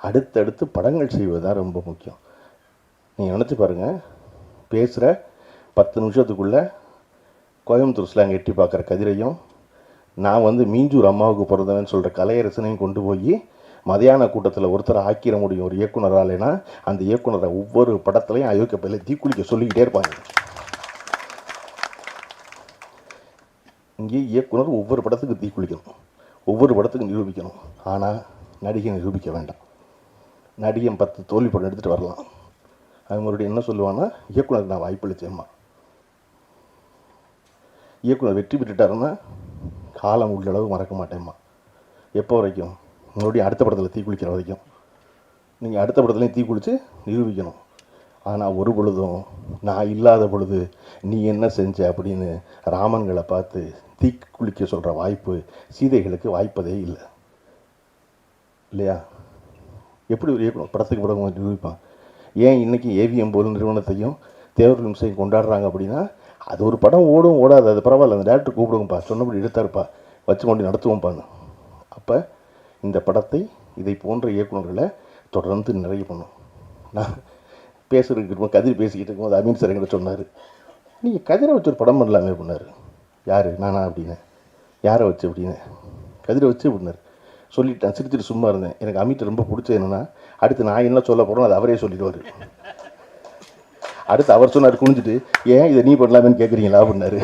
E: அடுத்தடுத்து படங்கள் செய்வது தான் ரொம்ப முக்கியம். நீங்கள் நினச்சி பாருங்கள், பேசுகிற 10 நிமிஷத்துக்குள்ளே கோயம்புத்தூர் ஸ்லாங் எட்டி பார்க்குற கதிரையும், நான் வந்து மீஞ்சூர் அம்மாவுக்கு பிறந்தவன்னு சொல்கிற கலையரசனையும் கொண்டு போய் மதியான கூட்டத்தில் ஒருத்தரை ஆக்கிட முடியும் ஒரு இயக்குனராலேனா, அந்த இயக்குனரை ஒவ்வொரு படத்துலையும் அயோக்கிய பயில தீக்குளிக்க சொல்லிக்கிட்டே இருப்பாங்க. இங்கே இயக்குனர் ஒவ்வொரு படத்துக்கு தீக்குளிக்கணும், ஒவ்வொரு படத்துக்கும் நிரூபிக்கணும். ஆனால் நடிகை நிரூபிக்க வேண்டாம். நடிகன் 10 தோல்வி படம் எடுத்துகிட்டு வரலாம், அது மறுபடியும் என்ன சொல்லுவான்னா, இயக்குனர் நான் வாய்ப்பளிச்சேம்மா. இயக்குனர் வெற்றி பெற்றுட்டாருன்னா காலம் உள்ளளவு மறக்க மாட்டேம்மா. எப்போ வரைக்கும்? மறுபடியும் அடுத்த படத்தில் தீக்குளிக்கிற வரைக்கும். நீங்கள் அடுத்த படத்துலையும் தீக்குளித்து நிரூபிக்கணும். ஆனால் ஒரு பொழுதும் நான் இல்லாத பொழுது நீ என்ன செஞ்ச அப்படின்னு ராமன்களை பார்த்து தீக்குளிக்க சொல்கிற வாய்ப்பு சீதைகளுக்கு வாய்ப்பதே இல்லை இல்லையா? எப்படி ஒரு இயக்குனர் படத்துக்கு படம் நிரூபிப்பான்? ஏன் இன்றைக்கி ஏவிஎம் போல் நிறுவனத்தையும் தேவர் நிமிஷம் கொண்டாடுறாங்க அப்படின்னா, அது ஒரு படம் ஓடும் ஓடாது, அது பரவாயில்ல, அந்த டேரக்டர் கூப்பிடுங்கப்பா, சொன்னபடி எடுத்தாருப்பா, வச்சு கொண்டு நடத்துவோம்ப்பான்னு. அப்போ இந்த படத்தை இதை போன்ற இயக்குநர்களை தொடர்ந்து நிறைய பண்ணும். நான் பேசுகிறதுக்கு இருக்கும்போது கதிர் பேசிக்கிட்டு இருக்கும்போது அமீன் சார் என்கிட்ட சொன்னார், நீங்கள் கதிரை வச்சு ஒரு படம் பண்ணலாமே பண்ணார். யார்? நானா அப்படின்னு. யாரை வச்சு அப்படின்னு? கதிரை வச்சு அப்படின்னார். சொல்லிட்டேன், சிரிச்சுட்டு சும்மா இருந்தேன். எனக்கு அமிட்ட ரொம்ப பிடிச்சது என்னென்னா, அடுத்து நான் என்ன சொல்ல போகிறோம் அது அவரே சொல்லிடுவார். அடுத்து அவர் சொன்னார் குனிஞ்சிட்டு, ஏன் இதை நீ பண்ணலாமேன்னு கேட்குறீங்களா அப்படின்னாரு.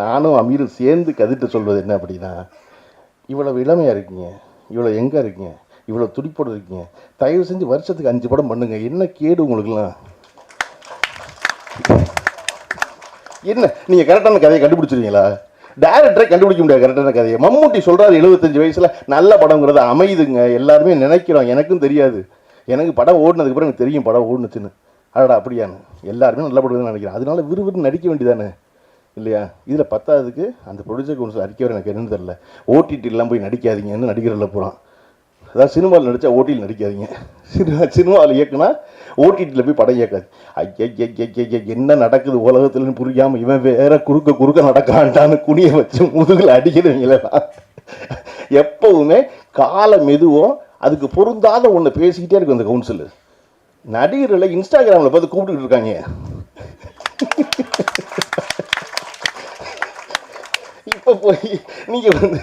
E: நானும் அமீரும் சேர்ந்து கதிட்டு சொல்வது என்ன அப்படின்னா, இவ்வளவு இளமையாக இருக்கீங்க, இவ்வளோ எங்கே இருக்கீங்க, இவ்வளோ துடிப்போடு இருக்கீங்க, தயவு செஞ்சு வருஷத்துக்கு 5 படம் பண்ணுங்க, என்ன கேடு உங்களுக்குலாம்? என்ன நீங்கள் கரெக்டான கதையை கண்டுபிடிச்சிருவீங்களா? டேரக்டரை கண்டுபிடிக்க முடியாது கரெக்டான கதையை. மம்முட்டி சொல்கிறாரு 75 வயசில் நல்ல படங்கிறது அமையுதுங்க, எல்லாருமே நினைக்கிறோம், எனக்கும் தெரியாது, எனக்கு படம் ஓடினதுக்கப்புறம் எனக்கு தெரியும் படம் ஓடுனுச்சுன்னு. அடடா அப்படியானு எல்லாருமே நல்ல படம் நினைக்கிறேன், அதனால விறுவிறு நடிக்க வேண்டியதானே இல்லையா? இதில் 10ஆவதுக்கு அந்த ப்ரொடியூசர் கவுன்சில் அறிக்கைவர் எனக்கு என்னன்னு தெரில, ஓடிடிலாம் போய் நடிக்காதீங்கன்னு நடிகர்ல போகிறான். அதாவது சினிமாவில் நடித்தா ஓடியில் நடிக்காதீங்க, சினிமாவில் இயக்குனா ஓடிடியில் போய் படம் இயக்காது. ஐயா என்ன நடக்குது உலகத்துலன்னு புரியாமல் இவன் வேற குறுக்க நடக்கான்டான்னு குனியை வச்சு முதுகில் அடிக்கிறவங்களெல்லாம் எப்பவுமே கால மெதுவோ அதுக்கு பொருந்தாத ஒன்று பேசிக்கிட்டே இருக்கு அந்த கவுன்சில். நடிகர்களை இன்ஸ்டாகிராமில் பார்த்து கூப்பிட்டுக்கிட்டு இருக்காங்க. இப்போ போய் நீங்கள் வந்து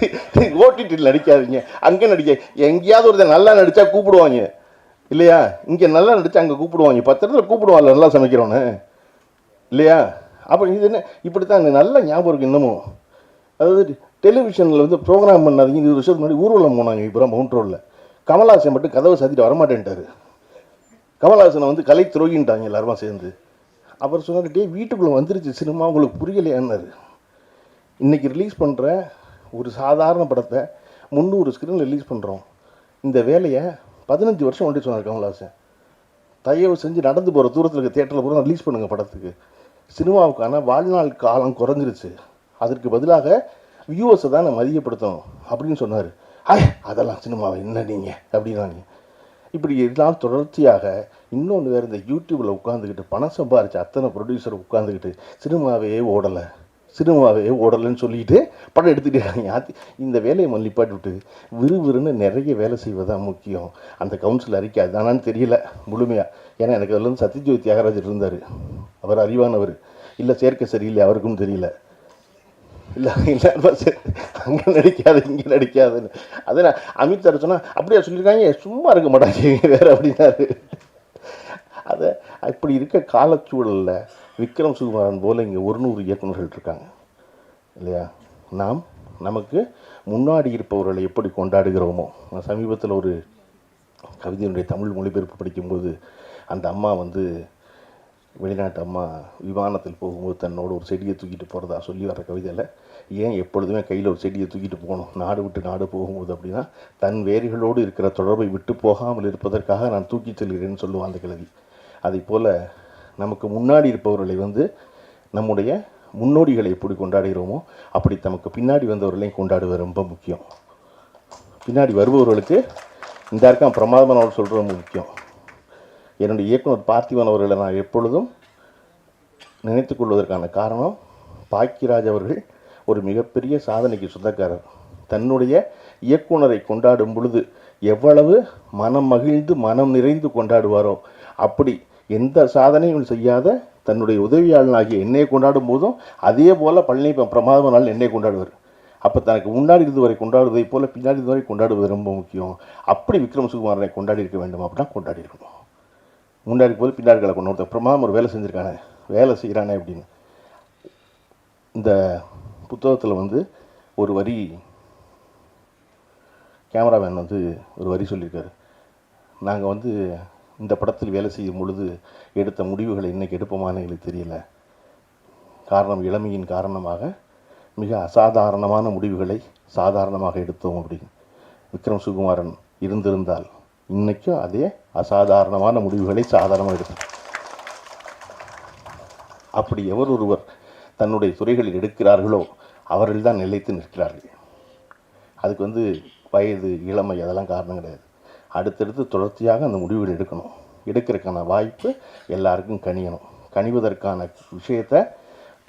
E: ஓடிடியில் நடிக்காதீங்க, அங்கே நடிக்க, எங்கேயாவது ஒருத்தர் நல்லா நடித்தா கூப்பிடுவாங்க இல்லையா? இங்கே நல்லா நடித்தா அங்கே கூப்பிடுவாங்க, 10 இடத்துல கூப்பிடுவாங்க நல்லா சமைக்கிறோன்னு இல்லையா? அப்போ இது என்ன இப்படித்தான் எனக்கு நல்ல ஞாபகம் இருக்குது இன்னமும். அதாவது டெலிவிஷனில் வந்து ப்ரோக்ராம் பண்ணாதீங்க. 20 வருஷத்துக்கு முன்னாடி ஊர்வலம் போனாங்க இப்போ மவுண்ட் ரோடில். கமல்ஹாசன் மட்டும் கதவை சாத்திட்டு வரமாட்டேன்ட்டார். கமல்ஹாசனை வந்து கலை துரோகின்ட்டாங்க எல்லாருமா சேர்ந்து. அவர் சொன்னார், டே வீட்டுக்குள்ளே வந்துருச்சு சினிமா, உங்களுக்கு புரியலையான்னாரு. இன்றைக்கி ரிலீஸ் பண்ணுற ஒரு சாதாரண படத்தை 300 ஸ்க்ரீனில் ரிலீஸ் பண்ணுறோம். இந்த வேலையை 15 வருஷம் ஒன்றி சொன்னார் கமல்ஹாசன். தயவு செஞ்சு நடந்து போகிற தூரத்தில் இருக்க தேட்டரில் கூட ரிலீஸ் பண்ணுங்கள் படத்துக்கு. சினிமாவுக்கான வாழ்நாள் காலம் குறைஞ்சிருச்சு, அதற்கு பதிலாக வியூவர்ஸை தான் நான் மதியப்படுத்தணும் அப்படின்னு சொன்னார். அதெல்லாம் சினிமாவை என்ன நீங்கள் அப்படின்னாங்க. இப்படி எல்லாம் தொடர்ச்சியாக இன்னொன்று வேறு, இந்த யூடியூப்பில் உட்காந்துக்கிட்டு பணம் சம்பாரிச்சு அத்தனை ப்ரொடியூசர் உட்காந்துக்கிட்டு சினிமாவே ஓடலைன்னு சொல்லிட்டு படம் எடுத்துகிட்டே இருக்காங்க. இந்த வேலையை மல்லிப்பாட்டு விட்டு விறுவிறுன்னு நிறைய வேலை செய்வதான் முக்கியம். அந்த கவுன்சில் அறிக்கை அதுதானான்னு தெரியல முழுமையாக. ஏன்னா எனக்கு அதில் வந்து சத்யஜோதி தியாகராஜர் இருந்தார், அவர் அறிவானவர். இல்லை சேர்க்கை சரியில்லை அவருக்கும் தெரியல. இல்லை அங்கே நடிக்காது இங்கே நடிக்காதுன்னு. அதை நான் அமித் சார் சொன்னால் அப்படியே சொல்லியிருக்காங்க, சும்மா இருக்க மாட்டாங்க வேறு அப்படின்னாரு. அதை இப்படி இருக்க காலச்சூழலில் விக்ரம் சுகுமாரன் போல் இங்கே 100 இயக்குநர்கள் இருக்காங்க இல்லையா? நமக்கு முன்னாடி இருப்பவர்களை எப்படி கொண்டாடுகிறோமோ. நான் சமீபத்தில் ஒரு கவிதையினுடைய தமிழ் மொழிபெயர்ப்பு படிக்கும்போது அந்த அம்மா வந்து வெளிநாட்டு அம்மா விமானத்தில் போகும்போது தன்னோட ஒரு செடியை தூக்கிட்டு போகிறதா சொல்லி வர கவிதையில், ஏன் எப்பொழுதுமே கையில் ஒரு செடியை தூக்கிட்டு போகணும் நாடு விட்டு நாடு போகும்போது அப்படின்னா, தன் வேர்களோடு இருக்கிற தொடர்பை விட்டு போகாமல் இருப்பதற்காக நான் தூக்கி செல்கிறேன்னு சொல்லுவான் அந்த கிழவி. அதை போல் நமக்கு முன்னாடி இருப்பவர்களை வந்து நம்முடைய முன்னோடிகளை எப்படி கொண்டாடுகிறோமோ அப்படி நமக்கு பின்னாடி வந்தவர்களையும் கொண்டாடுவது ரொம்ப முக்கியம். பின்னாடி வருபவர்களுக்கு இந்த இருக்கான் பிரமாதமான அவர் சொல்கிறது ரொம்ப முக்கியம். என்னுடைய இயக்குனர் பார்த்திபன் அவர்களை நான் எப்பொழுதும் நினைத்துக் கொள்வதற்கான காரணம், பாக்கியராஜ் அவர்கள் ஒரு மிகப்பெரிய சாதனைக்கு சொந்தக்காரர். தன்னுடைய இயக்குனரை கொண்டாடும் பொழுது எவ்வளவு மனம் மகிழ்ந்து மனம் நிறைந்து கொண்டாடுவாரோ, அப்படி எந்த சாதனையும் செய்யாத தன்னுடைய உதவியாளனாகிய என்னை கொண்டாடும் போதும் அதே போல் பழனி பிரமாதமான நாள் என்னை கொண்டாடுவார். அப்போ தனக்கு முன்னாடி இருந்து வரை கொண்டாடுவதை போல் பின்னாடி இருந்து வரை கொண்டாடுவது ரொம்ப முக்கியம். அப்படி விக்ரம் சுகுமாரனை கொண்டாடி இருக்க வேண்டும் அப்படின்னா கொண்டாடி இருக்கணும். முன்னாடி போது பின்னாடி கொண்டு ஒருத்தர் பிரமாதம் ஒரு வேலை செஞ்சுருக்கானே, வேலை செய்கிறானே அப்படின்னு. இந்த புத்தகத்தில் வந்து ஒரு வரி கேமராமேன் வந்து ஒரு வரி சொல்லியிருக்காரு. நாங்கள் வந்து இந்த படத்தில் வேலை செய்யும் பொழுது எடுத்த முடிவுகளை இன்றைக்கி எடுப்போமான்னு எங்களுக்கு தெரியல. காரணம் இளமையின் காரணமாக மிக அசாதாரணமான முடிவுகளை சாதாரணமாக எடுத்தோம் அப்படின்னு. விக்ரம் சுகுமாரன் இருந்திருந்தால் இன்றைக்கும் அதே அசாதாரணமான முடிவுகளை சாதாரணமாக எடுத்தோம். அப்படி எவர் ஒருவர் தன்னுடைய துறைகளில் எடுக்கிறார்களோ அவர்கள் தான் நிலைத்து நிற்கிறார்கள். அதுக்கு வந்து வயது இளமை அதெல்லாம் காரணம் கிடையாது. அடுத்தடுத்து தொடர்ச்சியாக அந்த முடிவுகள் எடுக்கணும். எடுக்கிறதுக்கான வாய்ப்பு எல்லாருக்கும் கனியணும். கனிவதற்கான விஷயத்தை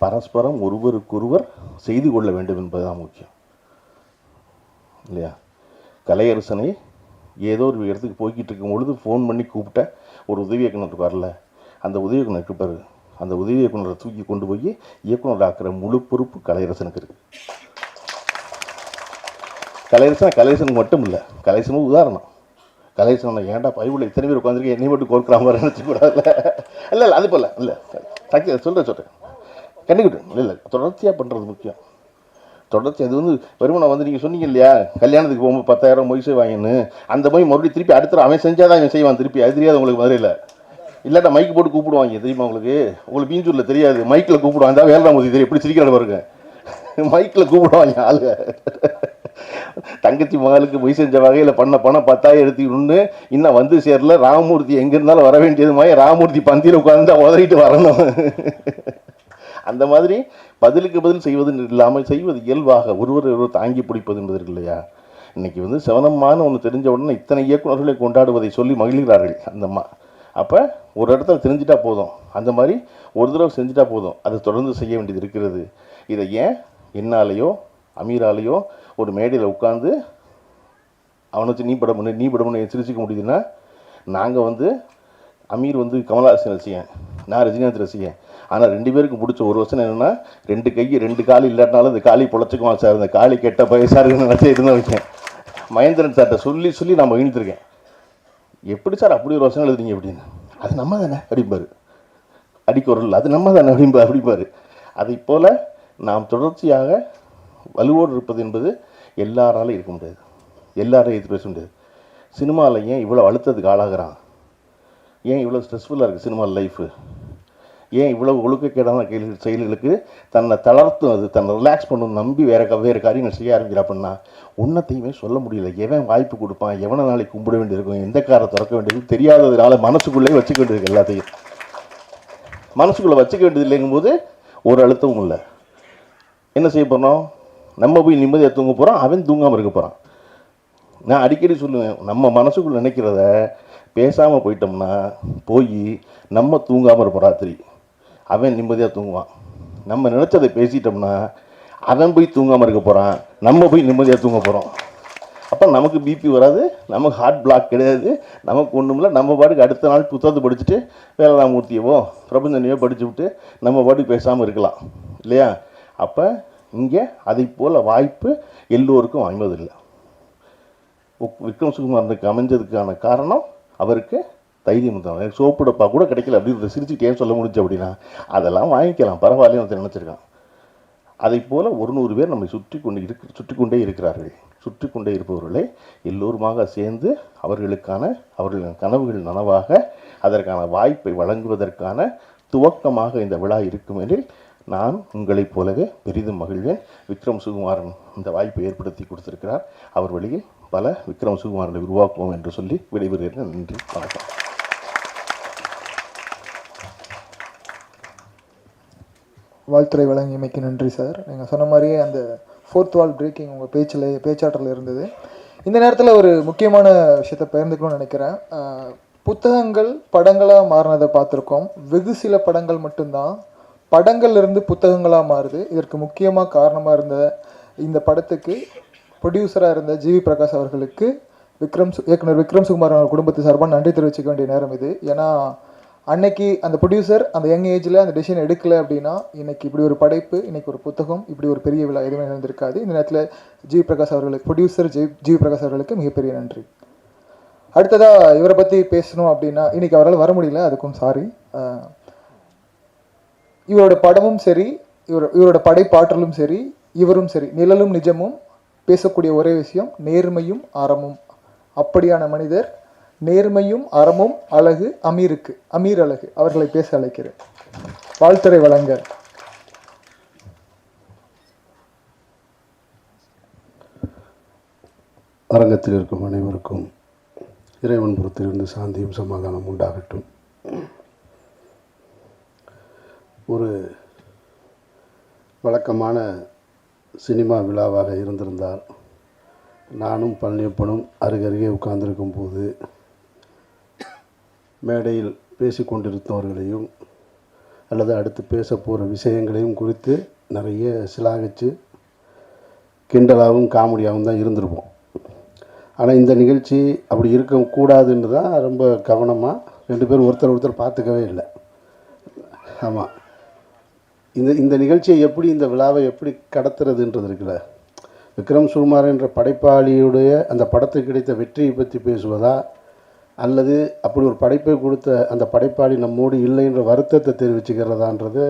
E: பரஸ்பரம் ஒருவருக்கொருவர் செய்து கொள்ள வேண்டும் என்பதுதான் முக்கியம் இல்லையா? கலையரசனை ஏதோ ஒரு இடத்துக்கு போய்கிட்டு இருக்கும் பொழுது ஃபோன் பண்ணி கூப்பிட்ட ஒரு உதவி இயக்குனர் வரல, அந்த உதவி இயக்குனர் இருப்பார். அந்த உதவி இயக்குனரை தூக்கி கொண்டு போய் இயக்குனர் ஆக்கிற முழு பொறுப்பு கலையரசனுக்கு இருக்குது. கலையரசனுக்கு மட்டும் இல்லை, கலையரசனும் உதாரணம். கலைசனை ஏன்டா பைபிள் இத்தனை பேர் உட்காந்துருக்கு என்னை மட்டும் கோர்க்குற மாதிரி நினச்சக்கூடாதுல்ல. இல்லை இல்லை அது போல இல்லை சொல்கிறேன் கண்டிக்கிட்டு இல்லை தொடர்ச்சியாக பண்ணுறது முக்கியம். தொடர்ச்சி அது வந்து வெறுமனை வந்து நீங்கள் சொன்னீங்க இல்லையா கல்யாணத்துக்கு போகும்போது 10,000 மொய் செய்வாங்கன்னு, அந்த மொய் மறுபடியும் திருப்பி அடுத்த அவன் செஞ்சால் தான் அவன் செய்வான் திருப்பி. அது தெரியாது உங்களுக்கு மதுரையில். இல்லாட்டா மைக்கு போட்டு கூப்பிடுவாங்க தெரியுமா உங்களுக்கு பீஞ்சூரில் தெரியாது. மைக்கில் கூப்பிடுவாங்க தான் வேலராமூர்த்தி தெரியும் எப்படி சிரிக்கிறாரு பாருங்க. மைக்கில் கூப்பிடுவாங்க ஆளுங்க. தங்கச்சி மகளுக்கு மொய் செஞ்ச வகையில் பண்ண பணம் 10,000 எடுத்துக்கணும்னு இன்னும் வந்து சேரல. ராமமூர்த்தி எங்கே இருந்தாலும் வர வேண்டியது மாதிரி ராமமூர்த்தி பந்தியில் உட்காந்து உதறிட்டு வரணும். அந்த மாதிரி பதிலுக்கு பதில் செய்வது இல்லாமல் செய்வது இயல்பாக ஒருவர் தாங்கி பிடிப்பது என்பது இருக்கு இல்லையா. இன்னைக்கு வந்து சிவனம்மான்னு ஒன்று தெரிஞ்ச உடனே இத்தனை இயக்குநர்களை கொண்டாடுவதை சொல்லி மகிழ்கிறார்கள் அந்த அம்மா. அப்போ ஒரு இடத்துல தெரிஞ்சிட்டா போதும், அந்த மாதிரி ஒரு தடவை செஞ்சுட்டா போதும், அது தொடர்ந்து செய்ய வேண்டியது இருக்கிறது. இதை ஏன் என்னாலேயோ அமீராலேயோ ஒரு மேடையில் உட்காந்து அவனை வச்சு நீ படம்னு சிரிச்சிக்க முடியுதுன்னா, நாங்கள் வந்து அமீர் வந்து கமலஹாசன் ரசிகன், நான் ரஜினிகாந்த் ரசிகன். ஆனால் 2 பேருக்கு பிடிச்ச ஒரு வருஷம் என்னென்னா 2 கை 2 கால் இல்லாட்டினாலும் இந்த காலி பொழைச்சிக்குவான் சார், இந்த காலி கெட்ட பயசாருன்னு நினச்சி இருந்தேன் வைக்கேன். மகேந்திரன் சார்கிட்ட சொல்லி நான் மகிழ்ந்துருக்கேன். எப்படி சார் அப்படி ஒரு வருஷம் எழுதுறீங்க அப்படின்னு. அது நம்ம தானே அப்படிம்பாரு. அடிக்கொருள் அது நம்ம தானே அப்படிம்பாரு. அதை போல் நாம் தொடர்ச்சியாக வலுவோடு இருப்பது என்பது எல்லாராலும் இருக்க முடியாது, எல்லாரையும் எதிர்த்து பேச முடியாது. சினிமாவில் ஏன் இவ்வளோ அழுத்தத்துக்கு ஆளாகிறான், ஏன் இவ்வளோ ஸ்ட்ரெஸ்ஃபுல்லாக இருக்குது சினிமா லைஃபு, ஏன் இவ்வளோ ஒழுக்கக்கேடான செயல்களுக்கு தன்னை தளர்த்தும், அது தன்னை ரிலாக்ஸ் பண்ணணும் நம்பி வேறு காரியங்கள் செய்ய ஆரம்பிக்கிறா அப்படின்னா ஒன்றத்தையுமே சொல்ல முடியல. எவன் வாய்ப்பு கொடுப்பான், எவனை நாளைக்கு கும்பிட வேண்டியிருக்கும், எந்த காரை திறக்க வேண்டியது தெரியாததுனால மனசுக்குள்ளே வச்சுக்க வேண்டியது, எல்லாத்தையும் மனசுக்குள்ளே வச்சுக்க வேண்டியது இல்லைங்கும்போது ஒரு அழுத்தமும் இல்லை. என்ன செய்ய போகிறோம், நம்ம போய் நிம்மதியாக தூங்க போகிறோம், அவன் தூங்காமல் இருக்க போகிறான். நான் அடிக்கடி சொல்லுவேன், நம்ம மனசுக்குள்ளே நினைக்கிறத பேசாமல் போயிட்டோம்னா போய் நம்ம தூங்காமல் இருப்போம் ராத்திரி, அவன் நிம்மதியாக தூங்குவான். நம்ம நினச்சதை பேசிட்டோம்னா அவன் போய் தூங்காமல் இருக்க போகிறான், நம்ம போய் நிம்மதியாக தூங்க போகிறோம். அப்போ நமக்கு பிபி வராது, நமக்கு ஹார்ட் பிளாக் கிடையாது, நமக்கு ஒன்றுமில்ல. நம்ம பாட்டுக்கு அடுத்த நாள் புத்தகத்தை படிச்சுட்டு வேலராமூர்த்தியவோ பிரபஞ்சனையோ படித்து விட்டு நம்ம பாட்டுக்கு பேசாமல் இருக்கலாம் இல்லையா. அப்போ இங்கே அதை போல் வாய்ப்பு எல்லோருக்கும் வாங்குவதில்லை. விக்ரம் சுகுமாரனுக்கு அமைஞ்சதுக்கான காரணம் அவருக்கு தைரியம் தான். எனக்கு சோப்பு டப்பா கூட கிடைக்கல அப்படின்னு சிரிச்சுட்டே சொல்ல முடிஞ்சு அப்படின்னா அதெல்லாம் வாங்கிக்கலாம் பரவாயில்லைன்னு ஒருத்தர் நினச்சிருக்கான். அதை போல் 100 பேர் நம்மை சுற்றி கொண்டே இருக்கிறார்கள். சுற்றி கொண்டே இருப்பவர்களை எல்லோருமாக சேர்ந்து அவர்களின் கனவுகள் நனவாக அதற்கான வாய்ப்பை வழங்குவதற்கான துவக்கமாக இந்த விழா இருக்கும் எனில் நான் உங்களைப் போலவே பெரிதும் மகிழ்வேன். விக்ரம் சுகுமாரன் இந்த வாய்ப்பை ஏற்படுத்தி கொடுத்திருக்கிறார். அவர் வழியில் பல விக்ரம் சுகுமாரனை உருவாக்குவோம் என்று சொல்லி விடைபெறுகிறேன். நன்றி, வணக்கம்.
B: வாழ்த்துறை வழங்கியமைக்கு நன்றி சார். நீங்கள் சொன்ன மாதிரியே அந்த 4th வால் பிரேக்கிங் உங்கள் பேச்சாற்றல் இருந்தது. இந்த நேரத்தில் ஒரு முக்கியமான விஷயத்தை பகிர்ந்துக்கணும்னு நினைக்கிறேன். புத்தகங்கள் படங்களாக மாறினதை பார்த்துருக்கோம். வெகு சில படங்கள் மட்டும்தான் படங்கள்லேருந்து புத்தகங்களாக மாறுது. இதற்கு முக்கியமாக காரணமாக இருந்த இந்த படத்துக்கு ப்ரொடியூசராக இருந்த ஜிவி பிரகாஷ் அவர்களுக்கு இயக்குனர் விக்ரம் சுகுமார் அவர் குடும்பத்து சார்பாக நன்றி தெரிவிச்சுக்க வேண்டிய நேரம் இது. ஏன்னா அன்னைக்கு அந்த ப்ரொடியூசர் அந்த யங் ஏஜில் அந்த டெசிஷன் எடுக்கலை அப்படின்னா இன்னைக்கு இப்படி ஒரு படைப்பு, இன்னைக்கு ஒரு புத்தகம், இப்படி ஒரு பெரிய விழா எதுவுமே நடந்திருக்காது. இந்த நேரத்தில் ஜிவி பிரகாஷ் அவர்களுக்கு, ப்ரொடியூசர் ஜிவி பிரகாஷ் அவர்களுக்கு மிகப்பெரிய நன்றி. அடுத்ததாக இவரை பற்றி பேசணும் அப்படின்னா இன்னைக்கு அவரால் வர முடியல, அதுக்கும் சாரி. இவரோட படமும் சரி, இவரோட படைப்பாற்றலும் சரி, இவரும் சரி, நிழலும் நிஜமும் பேசக்கூடிய ஒரே விஷயம் நேர்மையும் அறமும். அப்படியான மனிதர், நேர்மையும் அறமும் அழகு அமீர் அழகு அவர்களை பேச அழைக்கிறேன். வாழ்த்துறை வழங்க
E: அரங்கத்தில் இருக்கும் அனைவருக்கும் இறைவன் புறத்திலிருந்து சாந்தியும் சமாதானம் உண்டாகட்டும். ஒரு வழக்கமான சினிமா விழாவாக இருந்திருந்தால் நானும் பழனியப்பனும் அருகருகே உட்கார்ந்திருக்கும் போது மேடையில் பேசிக்கொண்டிருந்தவர்களையும் அல்லது அடுத்து பேச போகிற விஷயங்களையும் குறித்து நிறைய சிலாகிச்சு கிண்டலாகவும் காமெடியாகவும் தான் இருந்திருப்போம். ஆனால் இந்த நிகழ்ச்சி அப்படி இருக்கக்கூடாதுன்னு தான் ரொம்ப கவனமாக 2 பேரும் ஒருத்தர் பார்த்துக்கவே இல்லை. ஆமாம், இந்த நிகழ்ச்சியை எப்படி, இந்த விழாவை எப்படி கடத்துறதுன்றது இருக்குல்ல. விக்ரம் சுகுமார் என்ற படைப்பாளியுடைய அந்த படத்துக்கு கிடைத்த வெற்றியை பற்றி பேசுவதா, அல்லது அப்படி ஒரு படைப்பை கொடுத்த அந்த படைப்பாளி நம்மோடு இல்லைன்ற வருத்தத்தை தெரிவிச்சுக்கிறதான்றது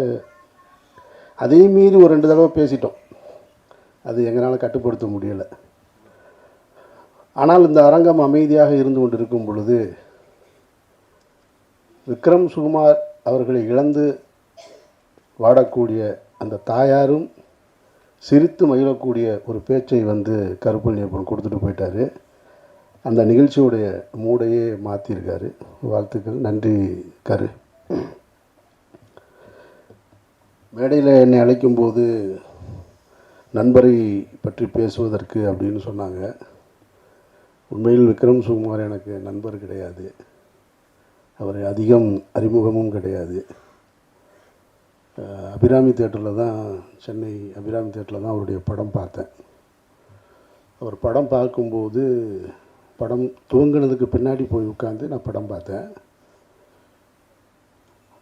E: அதே மீறி ஒரு 2 தடவை பேசிட்டோம். அது எங்களால் கட்டுப்படுத்த முடியலை. ஆனால் இந்த அரங்கம் அமைதியாக இருந்து கொண்டு இருக்கும் பொழுது விக்ரம் சுகுமார் அவர்களை இழந்து வாடக்கூடிய அந்த தாயாரும் சிரித்து மகிழக்கூடிய ஒரு பேச்சை வந்து கருப்பண்ணப்பன் கொடுத்துட்டு போயிட்டார். அந்த நிகழ்ச்சியுடைய மூடையே மாற்றியிருக்காரு. வாழ்த்துக்கள். நன்றி கரு. மேடையில் என்னை அழைக்கும்போது நண்பரை பற்றி பேசுவதற்கு அப்படின்னு சொன்னாங்க. உண்மையில் விக்ரம் சுகுமார் எனக்கு நண்பர் கிடையாது. அவரை அதிகம் அறிமுகமும் கிடையாது. அபிராமி தேட்டரில் தான், சென்னை அபிராமி தேட்டரில் தான் அவருடைய படம் பார்த்தேன். அவர் படம் பார்க்கும்போது படம் துவங்கினதுக்கு பின்னாடி போய் உட்காந்து நான் படம் பார்த்தேன்.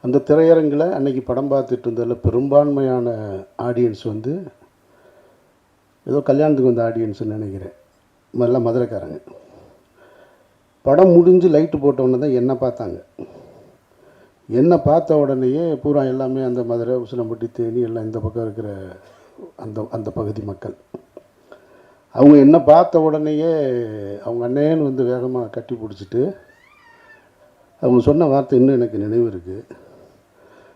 E: அந்த திரையரங்கில் அன்றைக்கி படம் பார்த்துட்டு இருந்ததில் பெரும்பான்மையான ஆடியன்ஸ் வந்து ஏதோ கல்யாணத்துக்கு வந்த ஆடியன்ஸ்ன்னு நினைக்கிறேன். எல்லாம் மதுரைக்காரங்க. படம் முடிஞ்சு லைட்டு போட்டவுடனே தான் என்னை பார்த்தாங்க. என்னை பார்த்த உடனேயே பூரா எல்லாமே அந்த மதுரை, உசிலம்பட்டி, தேனி எல்லாம் இந்த பக்கம் இருக்கிற அந்த பகுதி மக்கள் அவங்க என்ன பார்த்த உடனேயே அவங்க அண்ணேன்னு வந்து வேகமாக கட்டி பிடிச்சிட்டு அவங்க சொன்ன வார்த்தை இன்னும் எனக்கு நினைவு இருக்குது.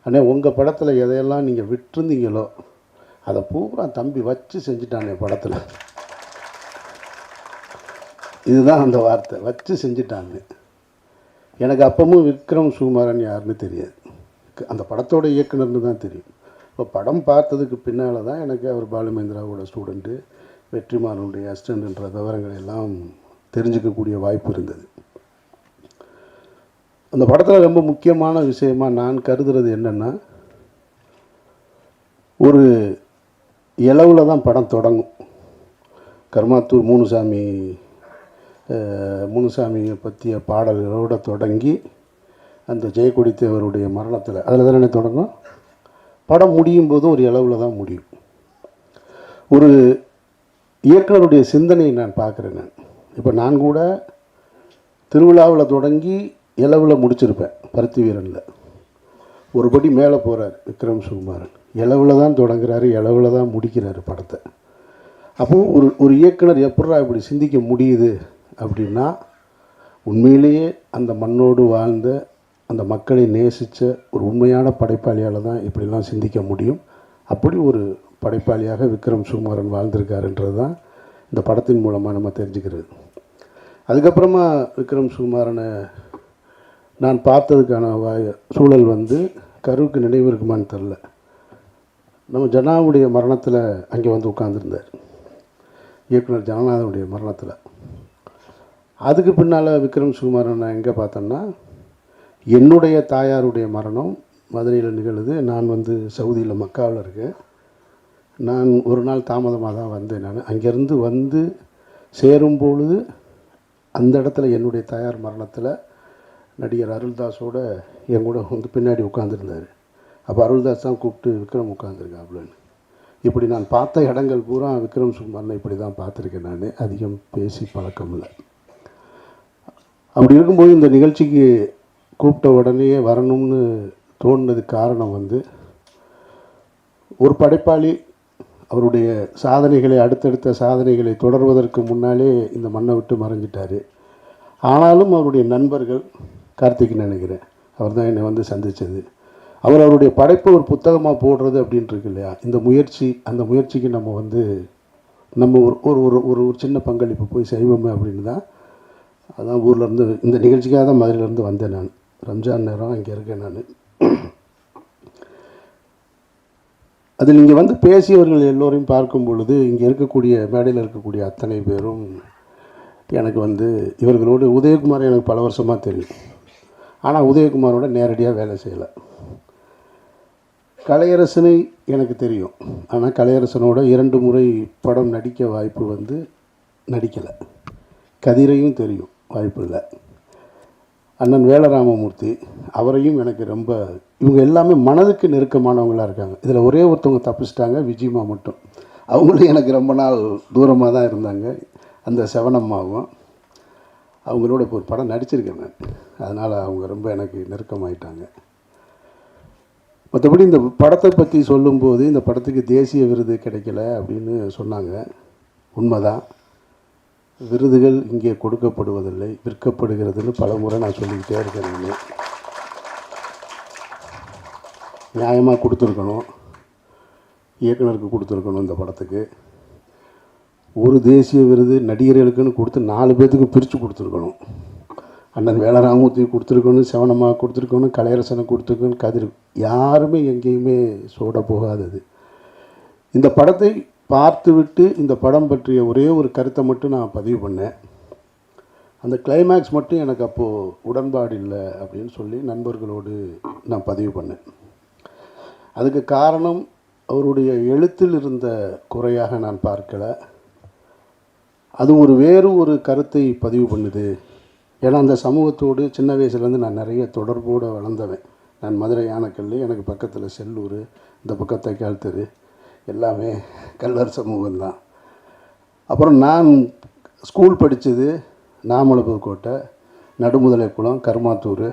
E: அண்ணே, உங்கள் படத்தில் எதையெல்லாம் நீங்கள் விட்டுருந்தீங்களோ அதை பூரா தம்பி வச்சு செஞ்சுட்டானே படத்தில். இதுதான் அந்த வார்த்தை, வச்சு செஞ்சுட்டாங்க. எனக்கு அப்பவும் விக்ரம் சுகுமாரன் யாருன்னு தெரியாது. அந்த படத்தோட இயக்குனர்னு தான் தெரியும். இப்போ படம் பார்த்ததுக்கு பின்னால் தான் எனக்கு அவர் பாலுமேந்திராவோட ஸ்டூடெண்ட்டு, வெற்றிமாறனுடைய அசிஸ்டண்ட்ன்ற விவரங்கள் எல்லாம் தெரிஞ்சுக்கக்கூடிய வாய்ப்பு இருந்தது. அந்த படத்தில் ரொம்ப முக்கியமான விஷயமாக நான் கருதுறது என்னென்னா, ஒரு இளவில் தான் படம் தொடங்கும். கர்மாத்தூர் முனுசாமியை பற்றிய பாடல்களோடு தொடங்கி அந்த ஜெயக்கொடி தேவருடைய மரணத்தில் அதில் தானே தொடங்கும். படம் முடியும் போதும் ஒரு இளவில் தான் முடியும். ஒரு இயக்குனருடைய சிந்தனையை நான் பார்க்குறேன். இப்போ நான் கூட திருவிழாவில் தொடங்கி இளவில் முடிச்சிருப்பேன். பருத்தி வீரனில் ஒருபடி மேலே போகிறார் விக்ரம் சுகுமாரன். இளவில் தான் தொடங்குறாரு, இளவில் தான் முடிக்கிறாரு படத்தை. அப்போது ஒரு இயக்குனர் எப்படா இப்படி சிந்திக்க முடியுது அப்படின்னா, உண்மையிலேயே அந்த மண்ணோடு வாழ்ந்த அந்த மக்களை நேசித்த ஒரு உண்மையான படைப்பாளியால் தான் இப்படிலாம் சிந்திக்க முடியும். அப்படி ஒரு படைப்பாளியாக விக்ரம் சுகுமாரன் வாழ்ந்திருக்காருன்றது தான் இந்த படத்தின் மூலமாக நம்ம தெரிஞ்சுக்கிறது. அதுக்கப்புறமா விக்ரம் சுகுமாரனை நான் பார்த்ததுக்கான சூழல் வந்து கருவுக்கு நினைவு இருக்குமான்னு தெரில. நம்ம ஜனாவுடைய மரணத்தில் அங்கே வந்து உட்கார்ந்துருந்தார், இயக்குனர் ஜனநாதனுடைய மரணத்தில். அதுக்கு பின்னால் விக்ரம் சுகுமாரன் நான் எங்கே பார்த்தேன்னா, என்னுடைய தாயாருடைய மரணம் மதுரையில் நிகழுது. நான் வந்து சவுதியில் மக்காவில் இருக்கேன். நான் ஒரு நாள் தாமதமாக தான் வந்தேன். நான் அங்கேருந்து வந்து சேரும்பொழுது அந்த இடத்துல என்னுடைய தாயார் மரணத்தில் நடிகர் அருள்தாஸோட என் கூட வந்து பின்னாடி உட்காந்துருந்தார். அப்போ அருள்தாஸ் தான் கூப்பிட்டு விக்ரம் உட்காந்துருக்காப்புலன்னு. இப்படி நான் பார்த்த இடங்கள் பூரா விக்ரம் சுகுமாரனை இப்படி தான் பார்த்துருக்கேன். நான் அதிகம் பேசி பழக்கம் இல்லை. அப்படி இருக்கும்போது இந்த நிகழ்ச்சிக்கு கூப்பிட்ட உடனே வரணும்னு தோணுனதுக்கு காரணம் வந்து, ஒரு படைப்பாளி அவருடைய சாதனைகளை, அடுத்தடுத்த சாதனைகளை தொடர்வதற்கு முன்னாலே இந்த மண்ணை விட்டு மறைஞ்சிட்டார். ஆனாலும் அவருடைய நண்பர்கள், கார்த்திக் நினைக்கிறேன், அவர் தான் என்னை வந்து சந்தித்தது. அவருடைய படைப்பை ஒரு புத்தகமாக போடுறது அப்படின்ட்டு இருக்கு இல்லையா, இந்த முயற்சி, அந்த முயற்சிக்கு நம்ம ஒரு ஒரு சின்ன பங்களிப்பு போய் செய்வோமே அப்படின்னு தான். அதான் ஊர்லேருந்து இந்த நிகழ்ச்சிக்காக தான் மதுரையிலேருந்து வந்தேன். நான் ரம்ஜான் நேரம் இங்கே இருக்கேன். நான் அதில் இங்கே வந்து பேசியவர்கள் எல்லோரையும் பார்க்கும் பொழுது, இங்கே இருக்கக்கூடிய மேடையில் இருக்கக்கூடிய அத்தனை பேரும் எனக்கு வந்து, இவர்களோடு உதயகுமார் எனக்கு பல வருஷமாக தெரியும். ஆனால் உதயகுமாரோட நேரடியாக வேலை செய்யலை. கலையரசனை எனக்கு தெரியும். ஆனால் கலையரசனோட 2 முறை படம் நடிக்க வாய்ப்பு வந்து நடிக்கலை. கதிரையும் தெரியும், வாய்ப்பு இல்லை. அண்ணன் வேலராமமூர்த்தி, அவரையும் எனக்கு ரொம்ப, இவங்க எல்லாமே மனதுக்கு நெருக்கமானவங்களாக இருக்காங்க. இதில் ஒரே ஒருத்தவங்க தப்பிச்சிட்டாங்க, விஜயமா மட்டும். அவங்களும் எனக்கு ரொம்ப நாள் தூரமாக தான் இருந்தாங்க, அந்த செவனம்மாவும்.
F: அவங்களோட இப்போ ஒரு படம் நடிச்சிருக்கேன் நான். அதனால் அவங்க ரொம்ப எனக்கு நெருக்கமாயிட்டாங்க. மற்றபடி இந்த படத்தை பற்றி சொல்லும்போது இந்த படத்துக்கு தேசிய விருது கிடைக்கல அப்படின்னு சொன்னாங்க. உண்மைதான். விருதுகள் இங்கே கொடுக்கப்படுவதில்லை, விற்கப்படுகிறதுன்னு பல முறை நான் சொல்லிக்கிட்டே இருக்கேன். நான் நியாயமாக கொடுத்துருக்கணும், இயக்குனருக்கு கொடுத்துருக்கணும். இந்த படத்துக்கு ஒரு தேசிய விருது நடிகர்களுக்குன்னு கொடுத்து 4 பேர்த்துக்கு பிரித்து கொடுத்துருக்கணும். அண்ணன் வேல ராமமூர்த்தி கொடுத்துருக்கணும், செவனம்மா கொடுத்துருக்கணும், கலையரசனை கொடுத்துருக்கணும், கதிர். யாருமே எங்கேயுமே சோட போகாதது. இந்த படத்தை பார்த்துவிட்டு இந்த படம் பற்றிய ஒரே ஒரு கருத்தை மட்டும் நான் பதிவு பண்ணேன். அந்த கிளைமேக்ஸ் மட்டும் எனக்கு அப்போது உடன்பாடு இல்லை அப்படின்னு சொல்லி நண்பர்களோடு நான் பதிவு பண்ணேன். அதுக்கு காரணம் அவருடைய எழுத்தில் இருந்த குறையாக நான் பார்க்கலை. அது வேறு ஒரு கருத்தை பதிவு பண்ணுது. ஏன்னா அந்த சமூகத்தோடு சின்ன வயசுலேருந்து நான் நிறைய தொடர்போடு வளர்ந்தவன். நான் மதுரை யானைக்கல், எனக்கு பக்கத்தில் செல்லூர், இந்த பக்கம் தைக்கால் தெரு, எல்லாமே கல்லர் சமூகம்தான். அப்புறம் நான் ஸ்கூல் படித்தது நாமலபுரக்கோட்டை, நடுமுதலைக்குளம், கருமாத்தூர்,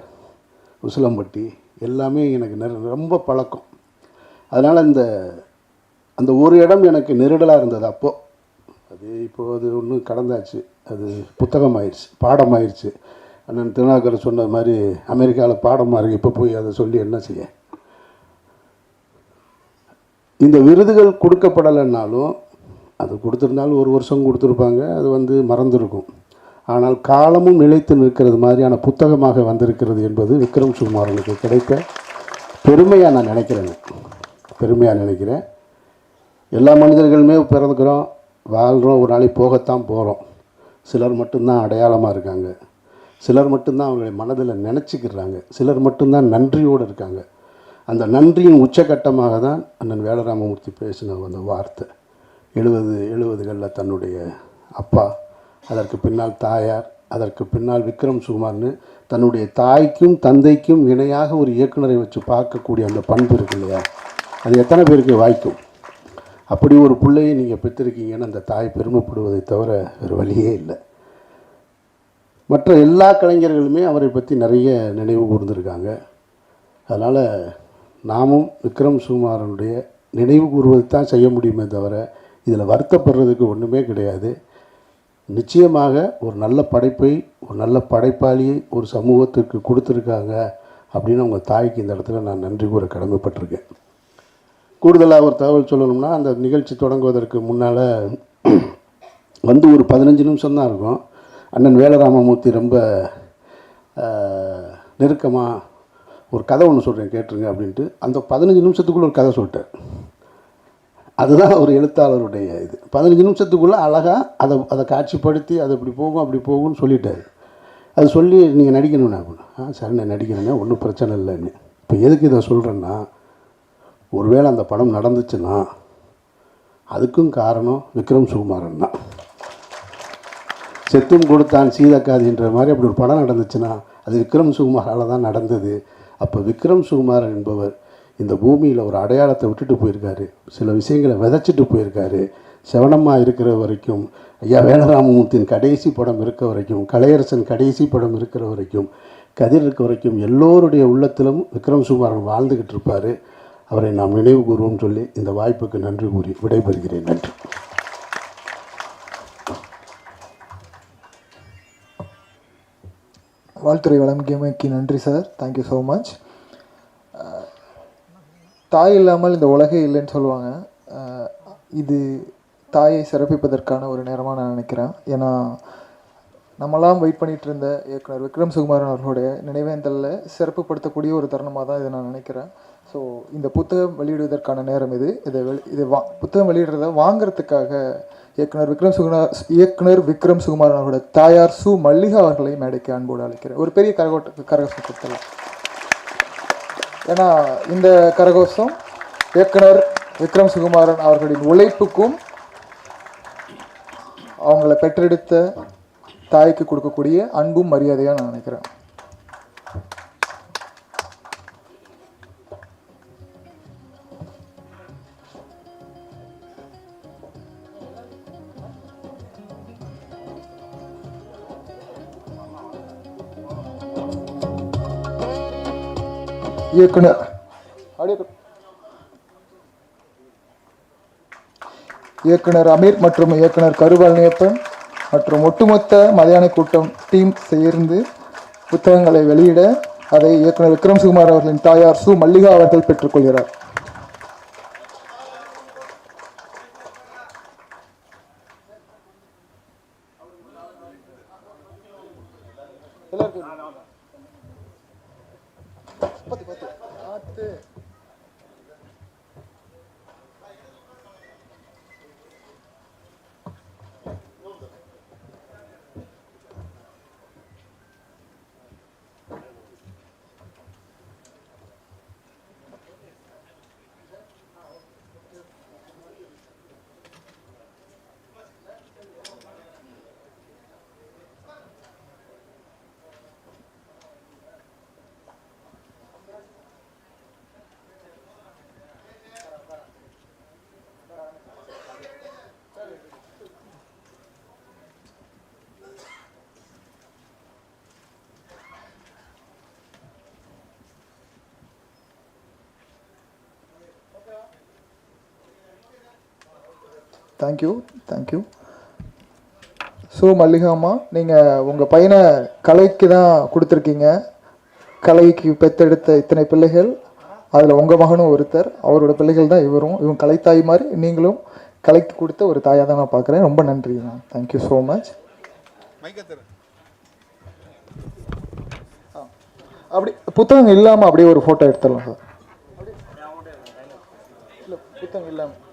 F: உசிலம்பட்டி, எல்லாமே எனக்கு ரொம்ப பழக்கம். அதனால் அந்த ஒரு இடம் எனக்கு நெருடலாக இருந்தது அப்போது. அது ஒன்றும் கடந்தாச்சு, அது புத்தகமாயிடுச்சு, பாடமாயிடுச்சு. அண்ணன் திருநாகர் சொன்ன மாதிரி அமெரிக்காவில் பாடமாக இருக்குது. இப்போ போய் அதை சொல்லி என்ன செய்ய? இந்த விருதுகள் கொடுக்கப்படலைன்னாலும், அது கொடுத்துருந்தாலும் 1 வருஷம் கொடுத்துருப்பாங்க, அது மறந்துருக்கும். ஆனால் காலமும் நிலைத்து நிற்கிறது மாதிரியான புத்தகமாக வந்திருக்கிறது என்பது விக்ரம் சுகுமாரனுக்கு கிடைக்க பெருமையாக நான் நினைக்கிறேன். பெருமையாக நினைக்கிறேன். எல்லா மனிதர்களுமே பிறந்துக்கிறோம், வாழ்கிறோம், ஒரு நாளைக்கு போகத்தான் போகிறோம். சிலர் மட்டும்தான் அடையாளமாக இருக்காங்க, சிலர் மட்டும்தான் அவங்களுடைய மனதில் நினச்சிக்கிறாங்க, சிலர் மட்டும்தான் நன்றியோடு இருக்காங்க. அந்த நன்றியின் உச்சகட்டமாக தான் அண்ணன் வேல ராமமூர்த்தி பேசின அந்த வார்த்தை. 70களில் தன்னுடைய அப்பா, அதற்கு பின்னால் தாயார், அதற்கு பின்னால் விக்ரம் சுகுமார்னு தன்னுடைய தாய்க்கும் தந்தைக்கும் இணையாக ஒரு இயக்குனரை வச்சு பார்க்கக்கூடிய அந்த பண்பு இருக்கு இல்லையா, அது எத்தனை பேருக்கு வாய்க்கும்? அப்படி ஒரு பிள்ளையை நீங்கள் பெற்றிருக்கீங்கன்னு அந்த தாய் பெருமைப்படுவதை தவிர வேறு வழியே இல்லை. மற்ற எல்லா கலைஞர்களுமே அவரை பற்றி நிறைய நினைவு கூர்ந்திருக்காங்க. அதனால் நாமும் விக்ரம் சுகுமாரனுடைய நினைவு கூறுவது தான் செய்ய முடியுமே தவிர இதில் வருத்தப்படுறதுக்கு ஒன்றுமே கிடையாது. நிச்சயமாக ஒரு நல்ல படைப்பை, ஒரு நல்ல படைப்பாளியை ஒரு சமூகத்துக்கு கொடுத்துருக்காங்க அப்படின்னு அவங்க தாய்க்கு இந்த இடத்துல நான் நன்றி கூற கடமைப்பட்டிருக்கேன். கூடுதலாக ஒரு தகவல் சொல்லணும்னா, அந்த நிகழ்ச்சி தொடங்குவதற்கு முன்னால் ஒரு 15 நிமிஷம் தான் இருக்கும். அண்ணன் வேல ராமமூர்த்தி ரொம்ப நெருக்கமாக ஒரு கதை ஒன்று சொல்கிறேன் கேட்டுருங்க அப்படின்ட்டு அந்த 15 நிமிஷத்துக்குள்ளே ஒரு கதை சொல்லிட்டார். அதுதான் ஒரு எழுத்தாளருடைய இது. 15 நிமிஷத்துக்குள்ளே அழகாக அதை காட்சிப்படுத்தி அது இப்படி போகும் அப்படி போகும்னு சொல்லிட்டார். அது சொல்லி நீங்கள் நடிக்கணும்னா அப்படின்னா, சரி நான் நடிக்கிறேன்னா ஒன்றும் பிரச்சனை இல்லைன்னு. இப்போ எதுக்கு இதை சொல்கிறேன்னா, ஒருவேளை அந்த படம் நடந்துச்சுன்னா அதுக்கும் காரணம் விக்ரம் சுகுமாரன் தான். செத்தும் கொடுத்தான் சீதக்காதின்ற மாதிரி அப்படி ஒரு படம் நடந்துச்சுன்னா அது விக்ரம் சுகுமாரால் தான் நடந்தது. அப்போ விக்ரம் சுகுமாரன் என்பவர் இந்த பூமியில் ஒரு அடையாளத்தை விட்டுட்டு போயிருக்காரு, சில விஷயங்களை விதைச்சிட்டு போயிருக்காரு. செவனம்மா இருக்கிற வரைக்கும், ஐயா வேலராமமூர்த்தியின் கடைசி படம் இருக்க வரைக்கும், கலையரசன் கடைசி படம் இருக்கிற வரைக்கும், கதிர் இருக்க வரைக்கும் எல்லோருடைய உள்ளத்திலும் விக்ரம் சுகுமாரன் வாழ்ந்துக்கிட்டு இருப்பார். அவரை நாம் நினைவு கூறுவோம் சொல்லி இந்த வாய்ப்புக்கு நன்றி கூறி விடைபெறுகிறேன். நன்றி.
B: வாழ்த்துறை வழங்கியமைக்கு நன்றி சார். Thank you so much. தாய் இல்லாமல் இந்த உலகே இல்லைன்னு சொல்லுவாங்க. இது தாயை சிறப்பிப்பதற்கான ஒரு நேரமாக நான் நினைக்கிறேன். ஏன்னா நம்மளாம் வெயிட் பண்ணிகிட்டு இருந்த இயக்குனர் விக்ரம் சுகுமாரன் அவர்களுடைய நினைவேந்தலில் சிறப்புப்படுத்தக்கூடிய ஒரு தருணமாக தான் இதை நான் நினைக்கிறேன். ஸோ இந்த புத்தகம் வெளியிடுவதற்கான நேரம் இது புத்தகம் வெளியிடுறத வாங்கிறதுக்காக இயக்குனர் விக்ரம் சுகுமாரன் அவர்களோட தாயார் சு மல்லிகா அவர்களை மேடைக்கு அன்போடு அழைக்கிறேன். ஒரு பெரிய கரகோஷம் கொடுத்தலாம். ஏன்னா இந்த கரகோஷம் இயக்குனர் விக்ரம் சுகுமாரன் அவர்களின் உழைப்புக்கும் அவங்கள பெற்றெடுத்த தாய்க்கு கொடுக்கக்கூடிய அன்பும் மரியாதையாக நான் நினைக்கிறேன். இயக்குனர் இயக்குனர் அமீர் மற்றும் இயக்குனர் கருவாழ்னியப்பன் மற்றும் ஒட்டுமொத்த மதியான கூட்டம் டீம் சேர்ந்து புத்தகங்களை வெளியிட அதை இயக்குனர் விக்ரம் சுகுமார் அவர்களின் தாயார் சு மல்லிகா அவர்கள் பெற்றுக்கொள்கிறார். தேங்க்யூ. ஸோ மல்லிகாம்மா, நீங்கள் உங்கள் பையனை கலைக்கு தான் கொடுத்துருக்கீங்க. கலைக்கு பெற்றெடுத்த இத்தனை பிள்ளைகள், அதில் உங்கள் மகனும் ஒருத்தர். அவரோட பிள்ளைகள் தான் இவங்க கலைத்தாய் மாதிரி நீங்களும் கலைக்கு கொடுத்த ஒரு தாயாக தான் நான் பார்க்குறேன். ரொம்ப நன்றி மேம். Thank you so much. அப்படி புத்தகம் இல்லாமல் அப்படியே ஒரு ஃபோட்டோ எடுத்துடலாம் சார். இல்லை புத்தகம் இல்லாமல்